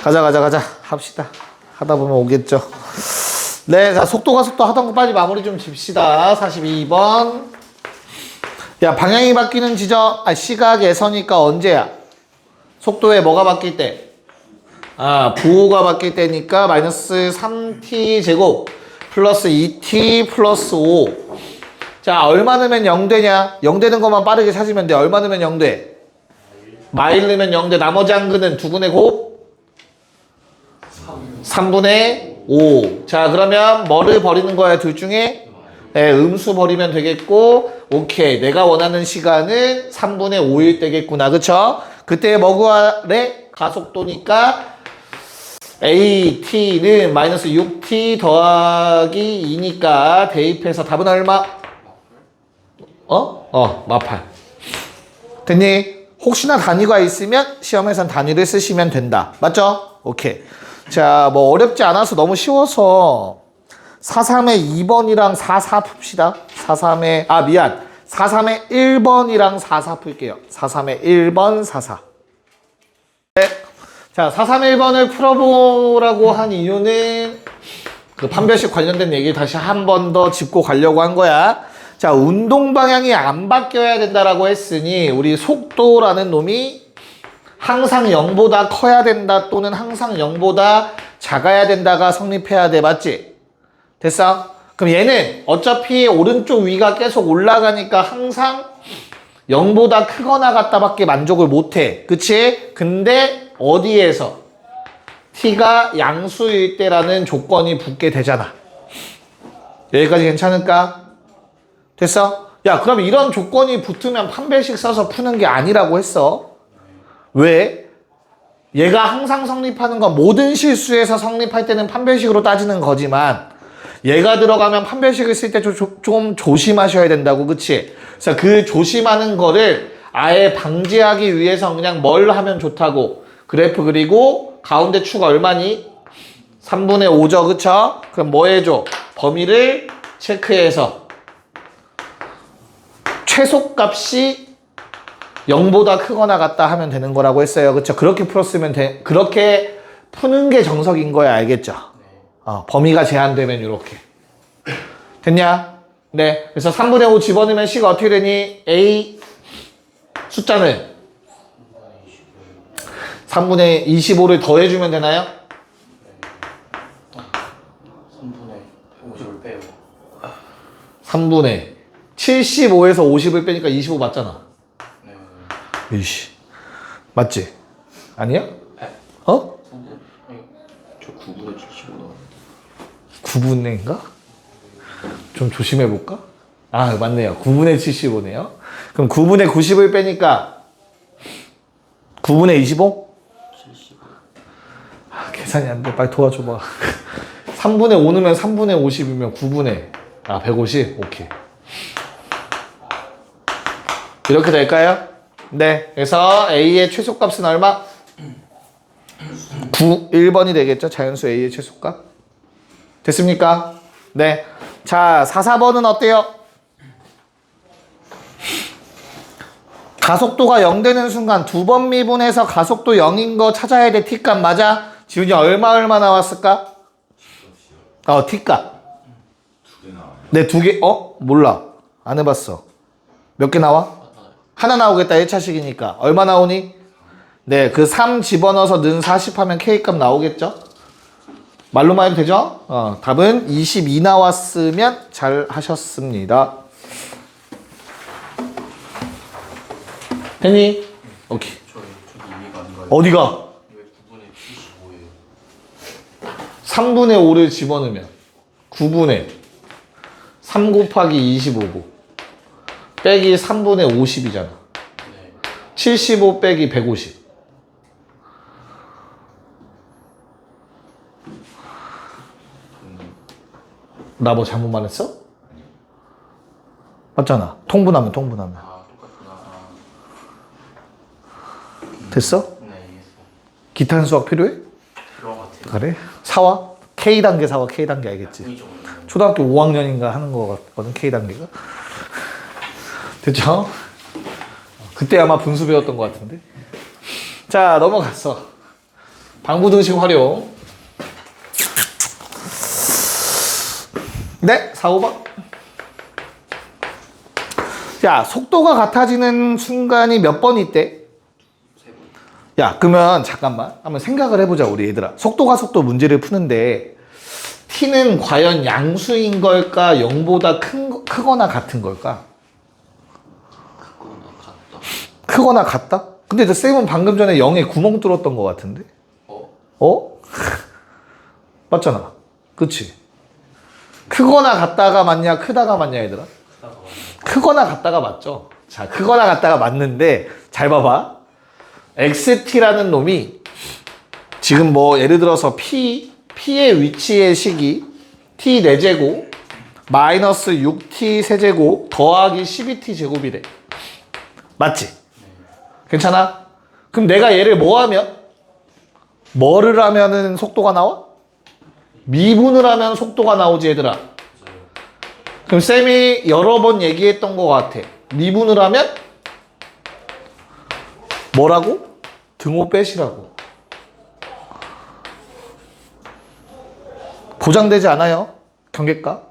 가자. 합시다. 하다 보면 오겠죠. 네, 자, 속도 하던 거 빨리 마무리 좀 칩시다. 42번. 야, 방향이 바뀌는 지점, 시각에서니까 언제야? 속도에 뭐가 바뀔 때? 부호가 바뀔 때니까 마이너스 3t 제곱 플러스 2t 플러스 5. 자, 얼마 넣으면 0 되냐? 0 되는 것만 빠르게 찾으면 돼. 얼마 넣으면 0 돼? 마일 넣으면 0 돼. 나머지 한근은 2분의 곱? 3분의 5. 자, 그러면 뭐를 버리는 거야? 둘 중에? 네, 음수 버리면 되겠고, 오케이. 내가 원하는 시간은 3분의 5일 때겠구나. 그쵸? 그때 뭐 구하래? 가속도니까 AT는 마이너스 6T 더하기 2니까 대입해서 답은 얼마? 마팔. 됐니? 혹시나 단위가 있으면 시험에선 단위를 쓰시면 된다. 맞죠? 오케이. 자, 뭐 어렵지 않아서 너무 쉬워서 4-3의 2번이랑 4-4 풉시다. 4-3의 4-3의 1번이랑 4-4 풀게요. 4-3의 1번 4-4. 네. 자, 4-3의 1번을 풀어보라고 한 이유는 그 판별식 관련된 얘기 다시 한 번 더 짚고 가려고 한 거야. 자, 운동 방향이 안 바뀌어야 된다라고 했으니 우리 속도라는 놈이 항상 0보다 커야 된다 또는 항상 0보다 작아야 된다가 성립해야 돼. 맞지? 됐어? 그럼 얘는 어차피 오른쪽 위가 계속 올라가니까 항상 0보다 크거나 같다밖에 만족을 못해. 그치? 근데 어디에서? t가 양수일 때라는 조건이 붙게 되잖아. 여기까지 괜찮을까? 됐어? 야, 그럼 이런 조건이 붙으면 판별식 써서 푸는 게 아니라고 했어. 왜? 얘가 항상 성립하는 건 모든 실수에서 성립할 때는 판별식으로 따지는 거지만 얘가 들어가면 판별식을 쓸 때 좀 조심하셔야 된다고. 그치? 그래서 그 조심하는 거를 아예 방지하기 위해서 그냥 뭘 하면 좋다고. 그래프 그리고 가운데 축 얼마니? 3분의 5죠. 그쵸? 그럼 뭐 해줘? 범위를 체크해서 최소값이 0보다 크거나 같다 하면 되는 거라고 했어요. 그쵸? 그렇게 풀었으면 그렇게 푸는 게 정석인 거야. 알겠죠? 범위가 제한되면 이렇게. 됐냐? 네. 그래서 3분의 5 집어넣으면 C가 어떻게 되니? A 숫자는 3분의 25를 더해주면 되나요? 3분의 50을 빼요. 3분의 75에서 50을 빼니까 25 맞잖아. 네. 이씨. 맞지? 아니야? 네. 어? 저 9분의 75 나와요. 9분의인가? 좀 조심해볼까? 맞네요. 9분의 75네요. 그럼 9분의 90을 빼니까 9분의 25? 75. 계산이 안 돼. 빨리 도와줘봐. 3분의 5 넣으면 3분의 50이면 9분의 150? 오케이. 이렇게 될까요? 네. 그래서 A의 최소값은 얼마? 1번이 되겠죠? 자연수 A의 최소값. 됐습니까? 네. 자, 4-4번은 어때요? 가속도가 0 되는 순간 두 번 미분해서 가속도 0인 거 찾아야 돼. t값 맞아? 지훈이 얼마 나왔을까? t값. 네, 2개. 몰라. 안 해봤어. 몇 개 나와? 하나 나오겠다. 1차식이니까. 얼마 나오니? 네, 그 3 집어넣어서 는 40 하면 K값 나오겠죠? 말로만 해도 되죠? 답은 22 나왔으면 잘 하셨습니다. 됐니? 오케이. 저기 이해가 안 가요. 어디가? 왜 9분의 75예요? 3분의 5를 집어넣으면 9분의 3 곱하기 25고 빼기 3분의 50이잖아. 네. 75 빼기 150. 나 뭐 잘못 말했어? 맞잖아. 통분하면. 똑같구나. 됐어? 네, 이해했어. 기타한 수학 필요해? 필요한 것 같아요. 그래? 사와? K단계 사와. K단계 알겠지? 당위적으로. 초등학교 5학년인가 하는 거 같거든. K단계가. 됐죠? 그때 아마 분수 배웠던 것 같은데. 자, 넘어갔어. 방부등식 활용. 네, 4, 5번. 야, 속도가 같아지는 순간이 몇 번 있대? 야, 그러면 잠깐만. 한번 생각을 해보자, 우리 얘들아. 속도가 속도 문제를 푸는데 t는 과연 양수인 걸까? 0보다 크거나 같은 걸까? 크거나 같다. 크거나 같다? 근데 저 쌤은 방금 전에 0에 구멍 뚫었던 것 같은데? 어? 맞잖아. 그치? 크거나 같다가 맞냐, 크다가 맞냐, 얘들아? 크거나 같다가 맞죠? 자, 크거나 같다가 맞는데, 잘 봐봐. XT라는 놈이, 지금 뭐, 예를 들어서 P의 위치의 식이 T 4제곱, 마이너스 6T 세제곱, 더하기 12T 제곱이래. 맞지? 괜찮아? 그럼 내가 얘를 뭐 하면? 뭐를 하면은 속도가 나와? 미분을 하면 속도가 나오지, 얘들아. 그럼 쌤이 여러 번 얘기했던 것 같아. 미분을 하면 뭐라고? 등호 빼시라고. 보장되지 않아요? 경계가?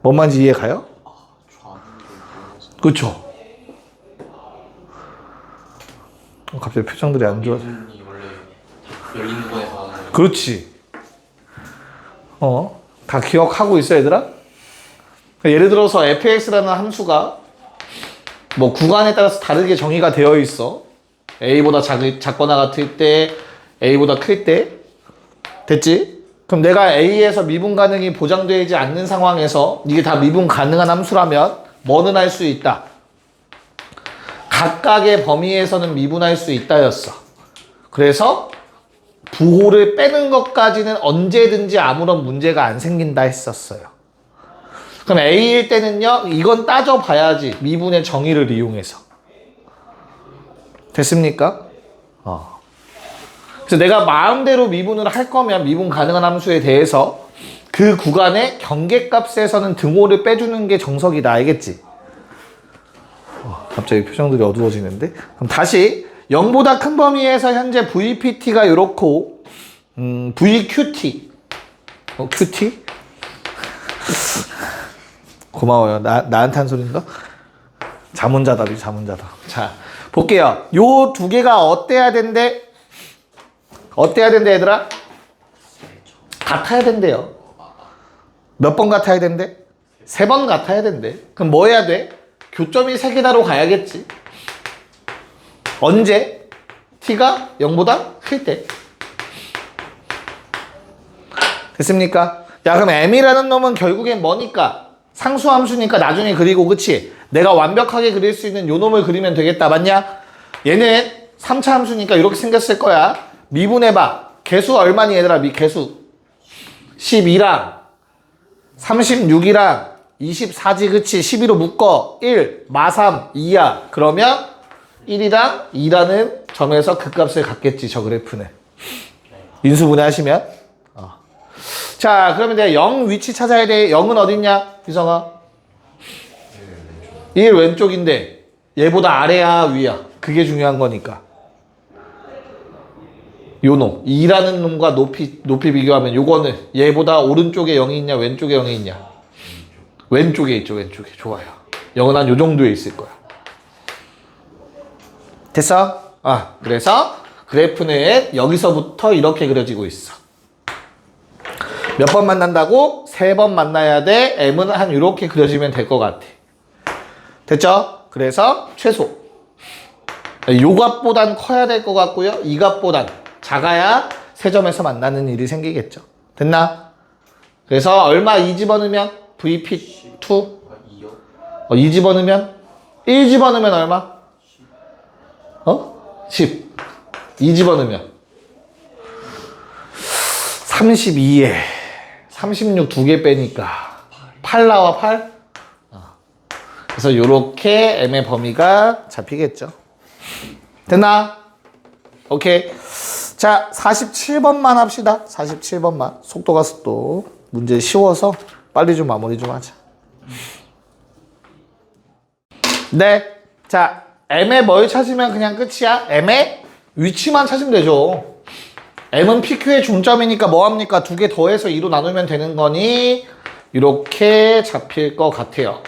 뭔 말인지 이해 가요? 그쵸? 갑자기 표정들이 안 좋아져. 미분이 원래 열린 거에서 하는 그렇지. 다 기억하고 있어, 얘들아? 예를 들어서 fx라는 함수가 뭐 구간에 따라서 다르게 정의가 되어 있어. a보다 작거나 같을 때, a보다 클 때. 됐지? 그럼 내가 a에서 미분 가능이 보장되지 않는 상황에서 이게 다 미분 가능한 함수라면 뭐는 할 수 있다? 각각의 범위에서는 미분할 수 있다였어. 그래서 부호를 빼는 것까지는 언제든지 아무런 문제가 안 생긴다 했었어요. 그럼 A일 때는요, 이건 따져봐야지. 미분의 정의를 이용해서. 됐습니까? 그래서 내가 마음대로 미분을 할 거면 미분 가능한 함수에 대해서 그 구간의 경계값에서는 등호를 빼주는 게 정석이다. 알겠지? 갑자기 표정들이 어두워지는데? 그럼 다시 0보다 큰 범위에서 현재 VPT가 요렇고 VQT QT? 고마워요. 나한테 한 소리인가? 자문자답이 자문자답. 자, 볼게요. 요 두 개가 어때야 된대? 어때야 된대, 얘들아? 같아야 된대요. 몇 번 같아야 된대? 3번 같아야 된대. 그럼 뭐 해야 돼? 교점이 3개다로 가야겠지. 언제? t가 0보다 클 때. 됐습니까? 야, 그럼 m이라는 놈은 결국엔 뭐니까? 상수함수니까 나중에 그리고, 그치? 내가 완벽하게 그릴 수 있는 요 놈을 그리면 되겠다. 맞냐? 얘는 3차 함수니까 이렇게 생겼을 거야. 미분해봐. 개수 얼마니, 얘들아? 개수 12랑 36이랑 24지, 그치? 12로 묶어. 1, 마3, 2야. 그러면 1이랑 2라는 점에서 그 값을 갖겠지, 저 그래프는. 인수분해 하시면. 자, 그러면 내가 0 위치 찾아야 돼. 0은 어딨냐, 유성아? 1 왼쪽인데 얘보다 아래야, 위야? 그게 중요한 거니까. 요 놈. 2라는 놈과 높이 비교하면 요거는 얘보다 오른쪽에 0이 있냐, 왼쪽에 0이 있냐? 왼쪽에 있죠, 왼쪽에. 좋아요. 0은 한 요 정도에 있을 거야. 됐어? 그래서 그래프는 여기서부터 이렇게 그려지고 있어. 몇 번 만난다고? 3번 만나야 돼. m은 한 이렇게 그려지면 될 것 같아. 됐죠? 그래서 최소. 요 값보단 커야 될 것 같고요. 이 값보단 작아야 세 점에서 만나는 일이 생기겠죠. 됐나? 그래서 얼마 2 집어넣으면? VP2? 2요? 2 집어넣으면? 1 집어넣으면 얼마? 10. 2 집어넣으면? 32에 36 2개 빼니까 8 나와, 8? 그래서 요렇게 m의 범위가 잡히겠죠. 됐나? 오케이. 자, 47번만 합시다. 47번만. 속도가 속도. 문제 쉬워서 빨리 좀 마무리 좀 하자. 네. 자, m의 뭘 찾으면 그냥 끝이야? m의 위치만 찾으면 되죠. m은 PQ의 중점이니까 뭐합니까? 두 개 더해서 2로 나누면 되는 거니 이렇게 잡힐 것 같아요.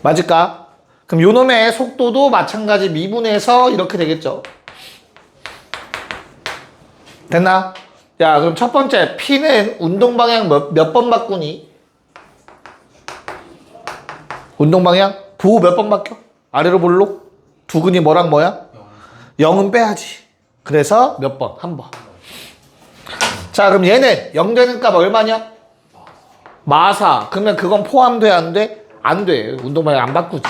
맞을까? 그럼 요놈의 속도도 마찬가지 미분해서 이렇게 되겠죠. 됐나? 야, 그럼 첫 번째 P는 운동 방향 몇 번 바꾸니? 운동 방향? 부호 몇 번 바뀌어? 아래로 볼록? 두근이 뭐랑 뭐야? 0은 빼야지. 그래서 몇 번? 한 번. 자, 그럼 얘는 0 되는 값 얼마냐? 마사. 그러면 그건 포함돼, 안 돼? 안 돼. 운동 방향 안 바꾸지.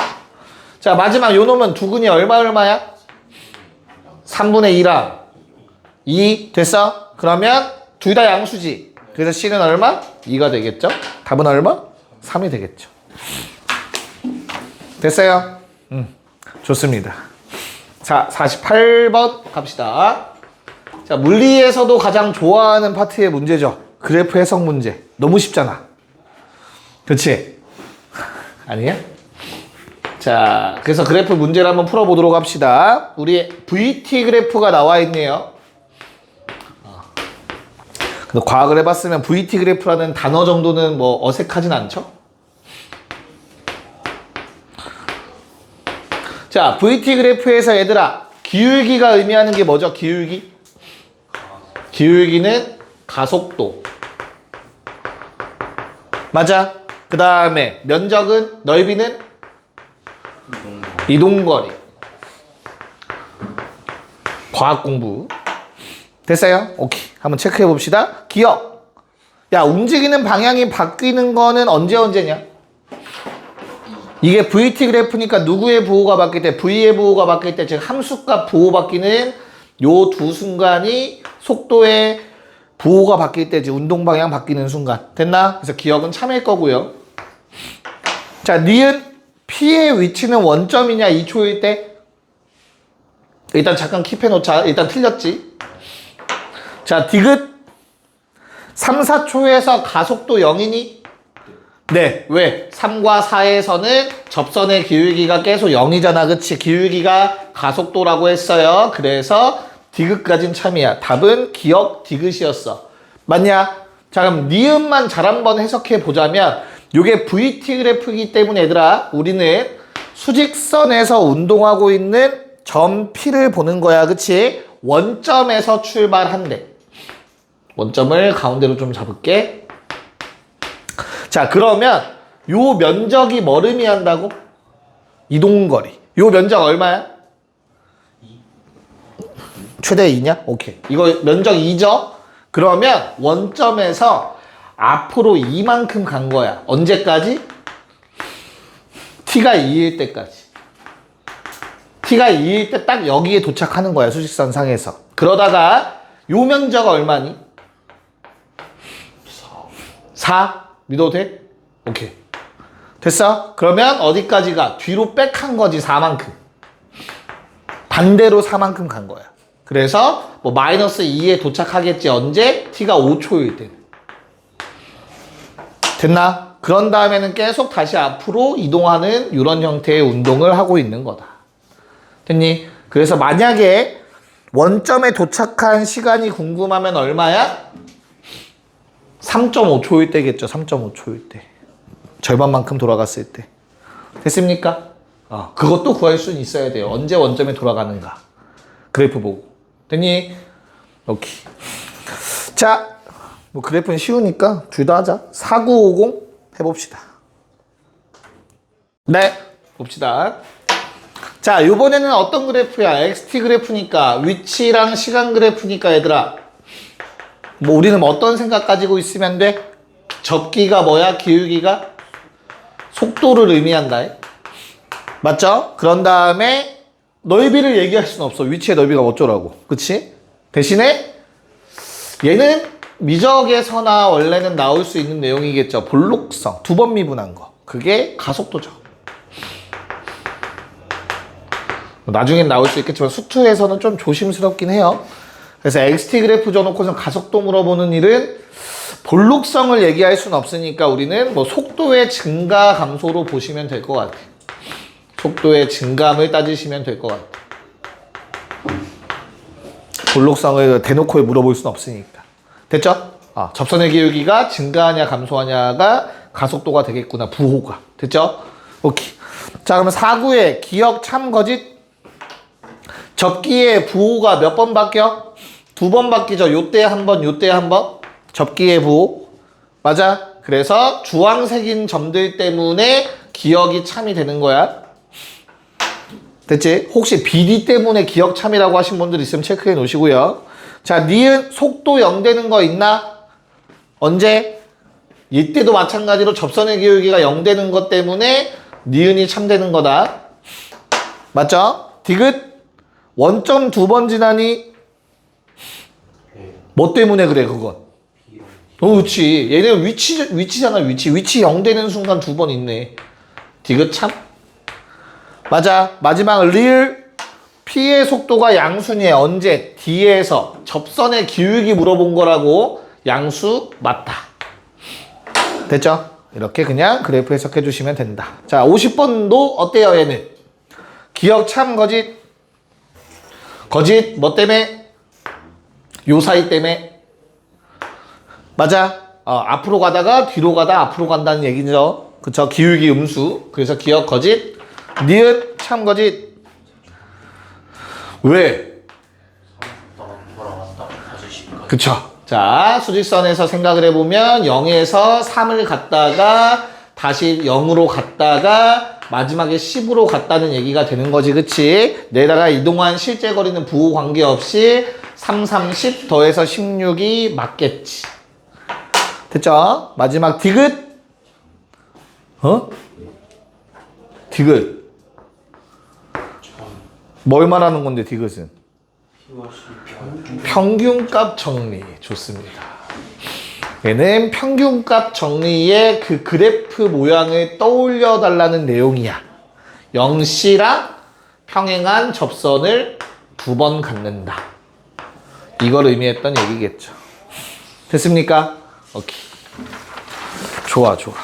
자, 마지막 요 놈은 두근이 얼마야? 3분의 2랑 2 됐어? 그러면 둘 다 양수지. 그래서 C는 얼마? 2가 되겠죠? 답은 얼마? 3이 되겠죠. 됐어요? 좋습니다. 자, 48번 갑시다. 자, 물리에서도 가장 좋아하는 파트의 문제죠. 그래프 해석 문제. 너무 쉽잖아. 그렇지? 아니야? 자, 그래서 그래프 문제를 한번 풀어보도록 합시다. 우리 VT 그래프가 나와 있네요. 근데 과학을 해봤으면 VT 그래프라는 단어 정도는 뭐 어색하진 않죠? 자, VT 그래프에서 얘들아, 기울기가 의미하는 게 뭐죠? 기울기? 기울기는 가속도. 맞아? 그 다음에 면적은, 넓이는 이동거리. 과학 공부. 됐어요? 오케이. 한번 체크해 봅시다. 기억. 야, 움직이는 방향이 바뀌는 거는 언제냐? 이게 VT 그래프니까 누구의 부호가 바뀔 때? V의 부호가 바뀔 때, 즉 함수값 부호 바뀌는 요 두 순간이 속도의 부호가 바뀔 때지. 운동 방향 바뀌는 순간. 됐나? 그래서 기억은 참일 거고요. 자, 니은 P의 위치는 원점이냐 2초일 때? 일단 잠깐 킵해 놓자. 일단 틀렸지. 자, 디귿 3, 4초에서 가속도 0이니? 네. 왜? 3과 4에서는 접선의 기울기가 계속 0이잖아. 그치? 기울기가 가속도라고 했어요. 그래서 디귿까진 참이야. 답은 기억 디귿이었어. 맞냐? 자, 그럼 니은만 잘 한번 해석해 보자면 요게 VT 그래프이기 때문에 얘들아, 우리는 수직선에서 운동하고 있는 점 P를 보는 거야. 그치? 원점에서 출발한대. 원점을 가운데로 좀 잡을게. 자, 그러면 요 면적이 뭘 의미한다고? 이동거리. 요 면적 얼마야? 최대 2냐? 오케이. 이거 면적 2죠? 그러면 원점에서 앞으로 이만큼 간 거야. 언제까지? T가 2일 때까지. T가 2일 때 딱 여기에 도착하는 거야. 수직선 상에서. 그러다가 요 면적 얼마니? 4? 믿어도 돼? 오케이. 됐어? 그러면 어디까지 가? 뒤로 백한 거지. 4만큼. 반대로 4만큼 간 거야. 그래서 뭐 마이너스 2에 도착하겠지. 언제? T가 5초일 때는. 됐나? 그런 다음에는 계속 다시 앞으로 이동하는 이런 형태의 운동을 하고 있는 거다. 됐니? 그래서 만약에 원점에 도착한 시간이 궁금하면 얼마야? 3.5초일 때겠죠. 3.5초일 때. 절반만큼 돌아갔을 때. 됐습니까? 그것도 구할 수는 있어야 돼요. 언제 원점에 돌아가는가. 그래프 보고. 됐니? 오케이. 자, 뭐 그래프는 쉬우니까 둘 다 하자. 4950 해봅시다. 네, 봅시다. 자, 요번에는 어떤 그래프야? XT 그래프니까, 위치랑 시간 그래프니까 얘들아, 뭐 우리는 어떤 생각 가지고 있으면 돼? 접기가 뭐야? 기울기가? 속도를 의미한다. 맞죠? 그런 다음에 넓이를 얘기할 수는 없어. 위치의 넓이가 어쩌라고. 그치? 대신에 얘는 미적에서나 원래는 나올 수 있는 내용이겠죠. 볼록성. 두 번 미분한 거. 그게 가속도죠. 나중엔 나올 수 있겠지만 수투에서는 좀 조심스럽긴 해요. 그래서 XT 그래프 줘놓고서 가속도 물어보는 일은 볼록성을 얘기할 수는 없으니까 우리는 뭐 속도의 증가 감소로 보시면 될 것 같아. 속도의 증감을 따지시면 될 것 같아. 볼록성을 대놓고 물어볼 수는 없으니까. 됐죠? 접선의 기울기가 증가하냐 감소하냐가 가속도가 되겠구나. 부호가. 됐죠? 오케이. 자, 그러면 4구에 기역 참 거짓. 접기의 부호가 몇 번 바뀌어? 2번 바뀌죠. 요때 한 번, 요때 한 번. 접기의 부호. 맞아? 그래서 주황색인 점들 때문에 기역이 참이 되는 거야. 됐지? 혹시 BD 때문에 기역 참이라고 하신 분들 있으면 체크해 놓으시고요. 자, 니은 속도 0 되는 거 있나? 언제? 이때도 마찬가지로 접선의 기울기가 0 되는 것 때문에 니은이 참되는 거다. 맞죠? 디귿? 원점 2번 지나니? 뭐 때문에 그래, 그건? 그렇지. 얘는 위치잖아, 위치. 위치 0 되는 순간 2번 있네. 디귿 참? 맞아. 마지막 리을. P의 속도가 양순이에 언제? D에서. 접선의 기울기 물어본 거라고. 양수 맞다. 됐죠? 이렇게 그냥 그래프 해석해 주시면 된다. 자, 50번도 어때요, 얘는? 기역 참 거짓. 거짓 뭐 때문에? 요 사이 때문에. 맞아. 앞으로 가다가 뒤로 가다 앞으로 간다는 얘기죠. 그쵸? 기울기 음수. 그래서 기역 거짓. 니은 참 거짓. 왜? 돌아왔다 다시 시까지. 그쵸? 자, 수직선에서 생각을 해보면 0에서 3을 갔다가 다시 0으로 갔다가 마지막에 10으로 갔다는 얘기가 되는 거지, 그치? 내다가 이동한 실제 거리는 부호 관계없이 3, 30 더해서 16이 맞겠지. 됐죠? 마지막 디귿. 디귿. 뭘 말하는 건데, 디귿은? 평균값 정리. 좋습니다. 얘는 평균값 정리의 그 그래프 모양을 떠올려 달라는 내용이야. 0C랑 평행한 접선을 2번 갖는다. 이걸 의미했던 얘기겠죠. 됐습니까? 오케이. 좋아, 좋아.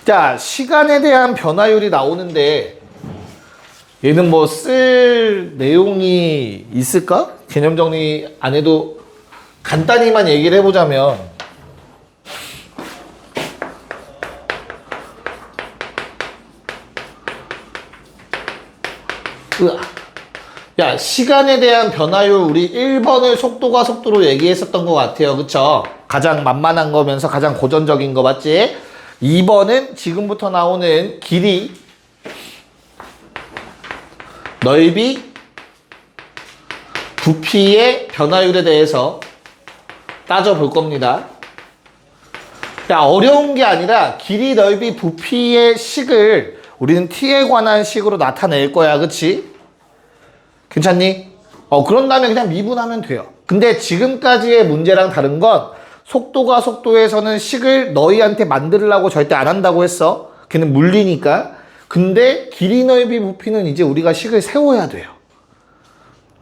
자, 시간에 대한 변화율이 나오는데 얘는 뭐 쓸 내용이 있을까? 개념 정리 안 해도 간단히만 얘기를 해보자면 야, 시간에 대한 변화율 우리 1번을 속도가 속도로 얘기했었던 것 같아요. 그쵸? 가장 만만한 거면서 가장 고전적인 거 맞지? 2번은 지금부터 나오는 길이, 넓이, 부피의 변화율에 대해서 따져볼 겁니다. 야, 어려운 게 아니라 길이, 넓이, 부피의 식을 우리는 t에 관한 식으로 나타낼 거야. 그치? 괜찮니? 그런다면 그냥 미분하면 돼요. 근데 지금까지의 문제랑 다른 건 속도가 속도에서는 식을 너희한테 만들려고 절대 안 한다고 했어. 걔는 물리니까. 근데 길이, 넓이, 부피는 이제 우리가 식을 세워야 돼요.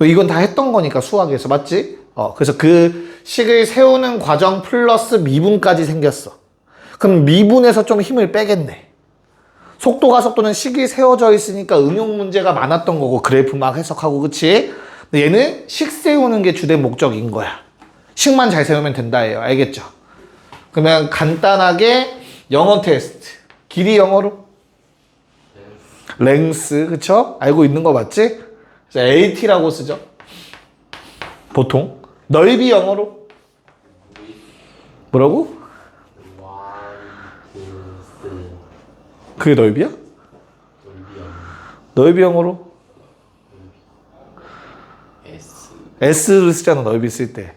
이건 다 했던 거니까 수학에서. 맞지? 그래서 그 식을 세우는 과정 플러스 미분까지 생겼어. 그럼 미분에서 좀 힘을 빼겠네. 속도가 속도는 식이 세워져 있으니까 응용 문제가 많았던 거고 그래프 막 해석하고. 그치? 근데 얘는 식 세우는 게 주된 목적인 거야. 식만 잘 세우면 된다예요. 알겠죠? 그러면 간단하게 영어 테스트. 길이 영어로? 랭스. 그쵸? 알고 있는 거 맞지? 그래서 AT라고 쓰죠. 보통. 넓이 영어로? 뭐라고? 그게 넓이야? 넓이 영어로? S를 쓰잖아, 넓이 쓸 때.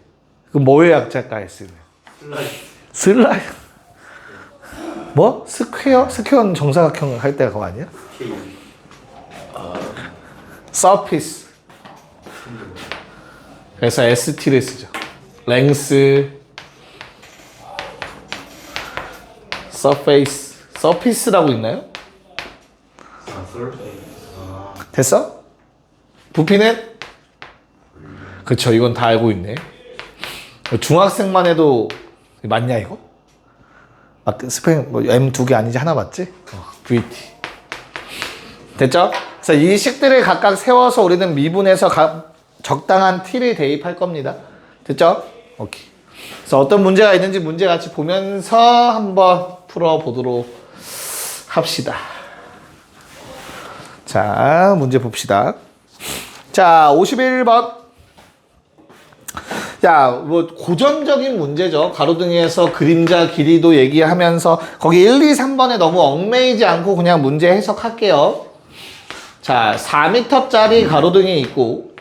그 뭐의 약자일까, S는? 슬라이. 뭐? 스퀘어? 스퀘어는 정사각형 할 때 그거 아니야? 서피스. 그래서 ST를 쓰죠. 랭스, 서페이스. 서피스라고 있나요? 됐어? 부피는? 그쵸, 이건 다 알고 있네. 중학생만 해도 맞냐 이거? 스펠링 뭐 M 2개 아니지 하나 맞지? VT. 됐죠? 그래서 이 식들을 각각 세워서 우리는 미분해서 적당한 t를 대입할 겁니다. 됐죠? 오케이. 그래서 어떤 문제가 있는지 문제 같이 보면서 한번 풀어보도록 합시다. 자, 문제 봅시다. 자, 51번. 자, 뭐 고전적인 문제죠. 가로등에서 그림자 길이도 얘기하면서 거기 1, 2, 3번에 너무 얽매이지 않고 그냥 문제 해석할게요. 자, 4m짜리 가로등이 있고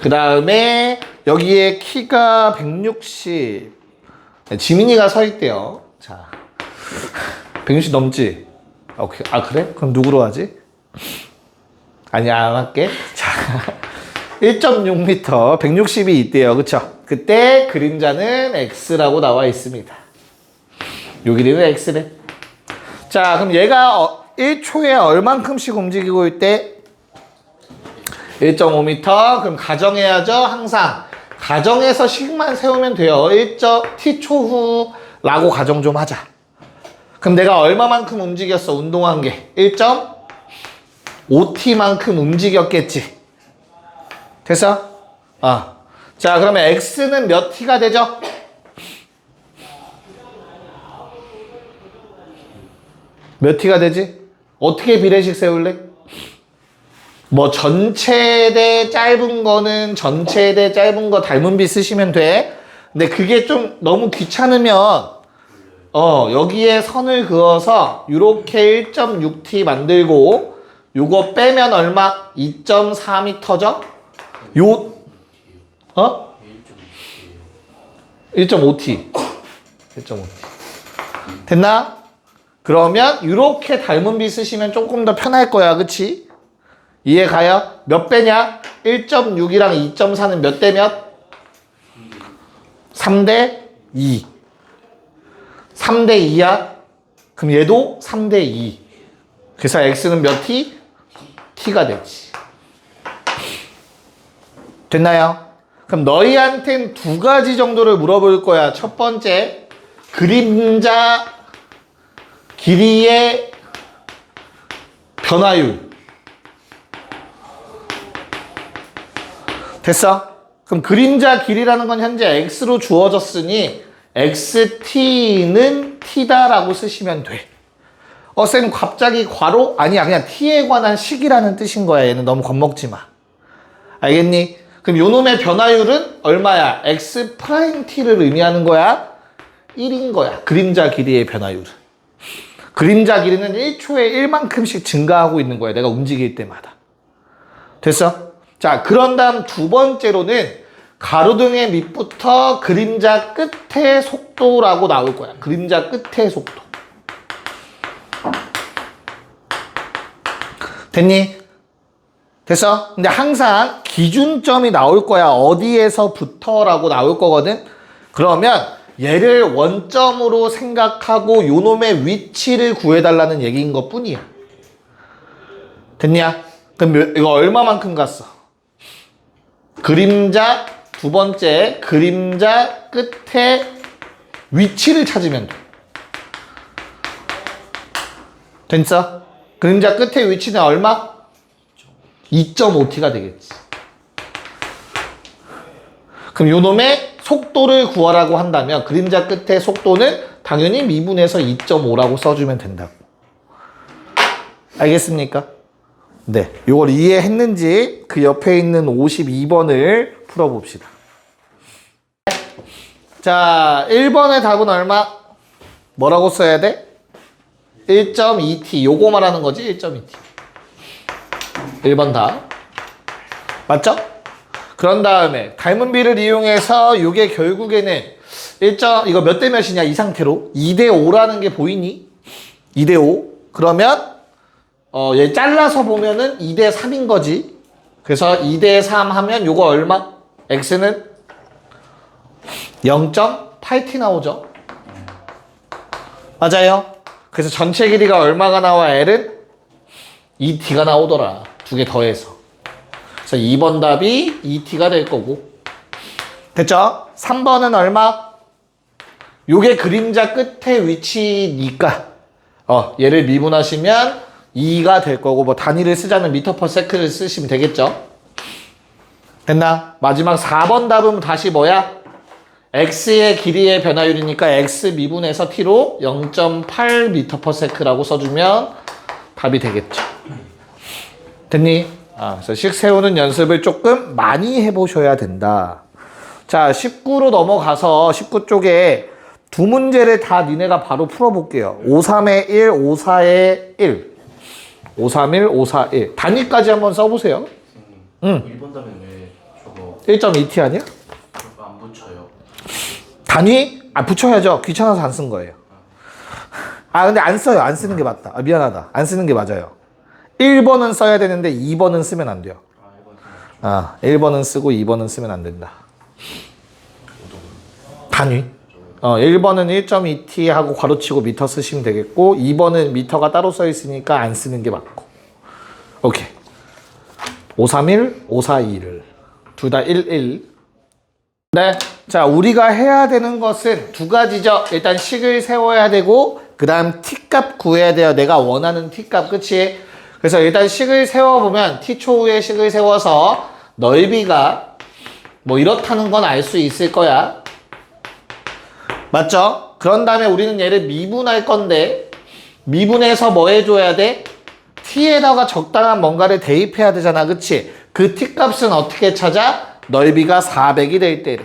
그 다음에 여기에 키가 160. 지민이가 서 있대요. 자, 160 넘지? 오케이. 아, 그래? 그럼 누구로 하지? 아니야, 안 할게. 자, 1.6m, 160이 있대요. 그쵸? 그때 그림자는 X라고 나와 있습니다. 요 길이는 X래. 자, 그럼 얘가 1초에 얼만큼씩 움직이고 있대? 1.5m. 그럼 가정해야죠. 항상 가정에서 식만 세우면 돼요. 1.t초 후라고 가정 좀 하자. 그럼 내가 얼마만큼 움직였어? 운동한 게 1.5t만큼 움직였겠지. 됐어? 자, 그러면 x는 몇 t가 되죠? 몇 t가 되지? 어떻게 비례식 세울래? 뭐 전체 대 짧은 거는 전체 대 짧은 거 닮은 비 쓰시면 돼. 근데 그게 좀 너무 귀찮으면 여기에 선을 그어서 요렇게 1.6t 만들고 요거 빼면 얼마? 2.4m죠? 1.5t. 1.5t. 됐나? 그러면 이렇게 닮은 비 쓰시면 조금 더 편할 거야. 그치? 이해 가요? 몇 배냐? 1.6이랑 2.4는 몇 대 몇? 3대 2. 3대 2야? 그럼 얘도 3대 2. 그래서 x는 몇 t? t가 되지. 됐나요? 그럼 너희한텐 두 가지 정도를 물어볼 거야. 첫 번째, 그림자 길이의 변화율. 됐어? 그럼 그림자 길이라는 건 현재 x로 주어졌으니 xt는 t다라고 쓰시면 돼. 쌤 갑자기 괄호? 아니야, 그냥 t에 관한 식이라는 뜻인 거야. 얘는 너무 겁먹지 마. 알겠니? 그럼 요놈의 변화율은 얼마야? x't를 의미하는 거야? 1인 거야. 그림자 길이의 변화율은. 그림자 길이는 1초에 1만큼씩 증가하고 있는 거야. 내가 움직일 때마다. 됐어? 자, 그런 다음 두 번째로는 가로등의 밑부터 그림자 끝의 속도라고 나올 거야. 그림자 끝의 속도. 됐니? 됐어? 근데 항상 기준점이 나올 거야. 어디에서부터라고 나올 거거든? 그러면 얘를 원점으로 생각하고 요놈의 위치를 구해달라는 얘기인 것 뿐이야. 됐냐? 그럼 이거 얼마만큼 갔어? 그림자 두 번째 그림자 끝에 위치를 찾으면 돼. 됐어? 그림자 끝의 위치는 얼마? 2.5t가 되겠지. 그럼 요놈의 속도를 구하라고 한다면 그림자 끝의 속도는 당연히 미분해서 2.5라고 써주면 된다고. 알겠습니까? 네, 이걸 이해했는지 그 옆에 있는 52번을 풀어봅시다. 자, 1번의 답은 얼마? 뭐라고 써야 돼? 1.2t. 요거 말하는 거지, 1.2t. 1번 답. 맞죠? 그런 다음에 닮은 비를 이용해서 요게 결국에는 이거 몇 대 몇이냐 이 상태로 2대 5라는 게 보이니? 2대 5. 그러면 얘 잘라서 보면은 2대 3인 거지. 그래서 2대 3 하면 요거 얼마? x는 0.8t 나오죠. 맞아요. 그래서 전체 길이가 얼마가 나와? l은 2t가 나오더라. 두 개 더해서. 그래서 2번 답이 2t가 될 거고. 됐죠? 3번은 얼마? 요게 그림자 끝의 위치니까 얘를 미분하시면 2가 될 거고 뭐 단위를 쓰자면 미터 퍼 세크를 쓰시면 되겠죠. 됐나? 마지막 4번 답은 다시 뭐야? x의 길이의 변화율이니까 x 미분해서 t로 0.8 미터 퍼 세크라고 써주면 답이 되겠죠. 됐니? 그래서 식 세우는 연습을 조금 많이 해보셔야 된다. 자, 19로 넘어가서 19 쪽에 두 문제를 다 니네가 바로 풀어볼게요. 5,3에 1, 5,4에 1. 5,3, 1, 5,4, 1. 단위까지 한번 써보세요. 응. 1번 다음에 왜 저거 1.2t 아니야? 저거 안 붙여요? 단위? 붙여야죠. 귀찮아서 안 쓴 거예요. 근데 안 써요. 안 쓰는 게 맞다. 미안하다. 안 쓰는 게 맞아요. 1번은 써야 되는데 2번은 쓰면 안 돼요. 1번은 쓰고 2번은 쓰면 안 된다. 단위. 1번은 1.2t 하고 괄호치고 미터 쓰시면 되겠고 2번은 미터가 따로 써 있으니까 안 쓰는 게 맞고. 오케이. 531, 542를 둘 다 11. 네. 자, 우리가 해야 되는 것은 두 가지죠. 일단 식을 세워야 되고 그 다음 t값 구해야 돼요. 내가 원하는 t값. 그치? 그래서 일단 식을 세워보면 t초후에 식을 세워서 넓이가 뭐 이렇다는 건 알 수 있을 거야. 맞죠? 그런 다음에 우리는 얘를 미분할 건데 미분해서 뭐 해줘야 돼? t에다가 적당한 뭔가를 대입해야 되잖아. 그치? 그 t값은 어떻게 찾아? 넓이가 400이 될 때래.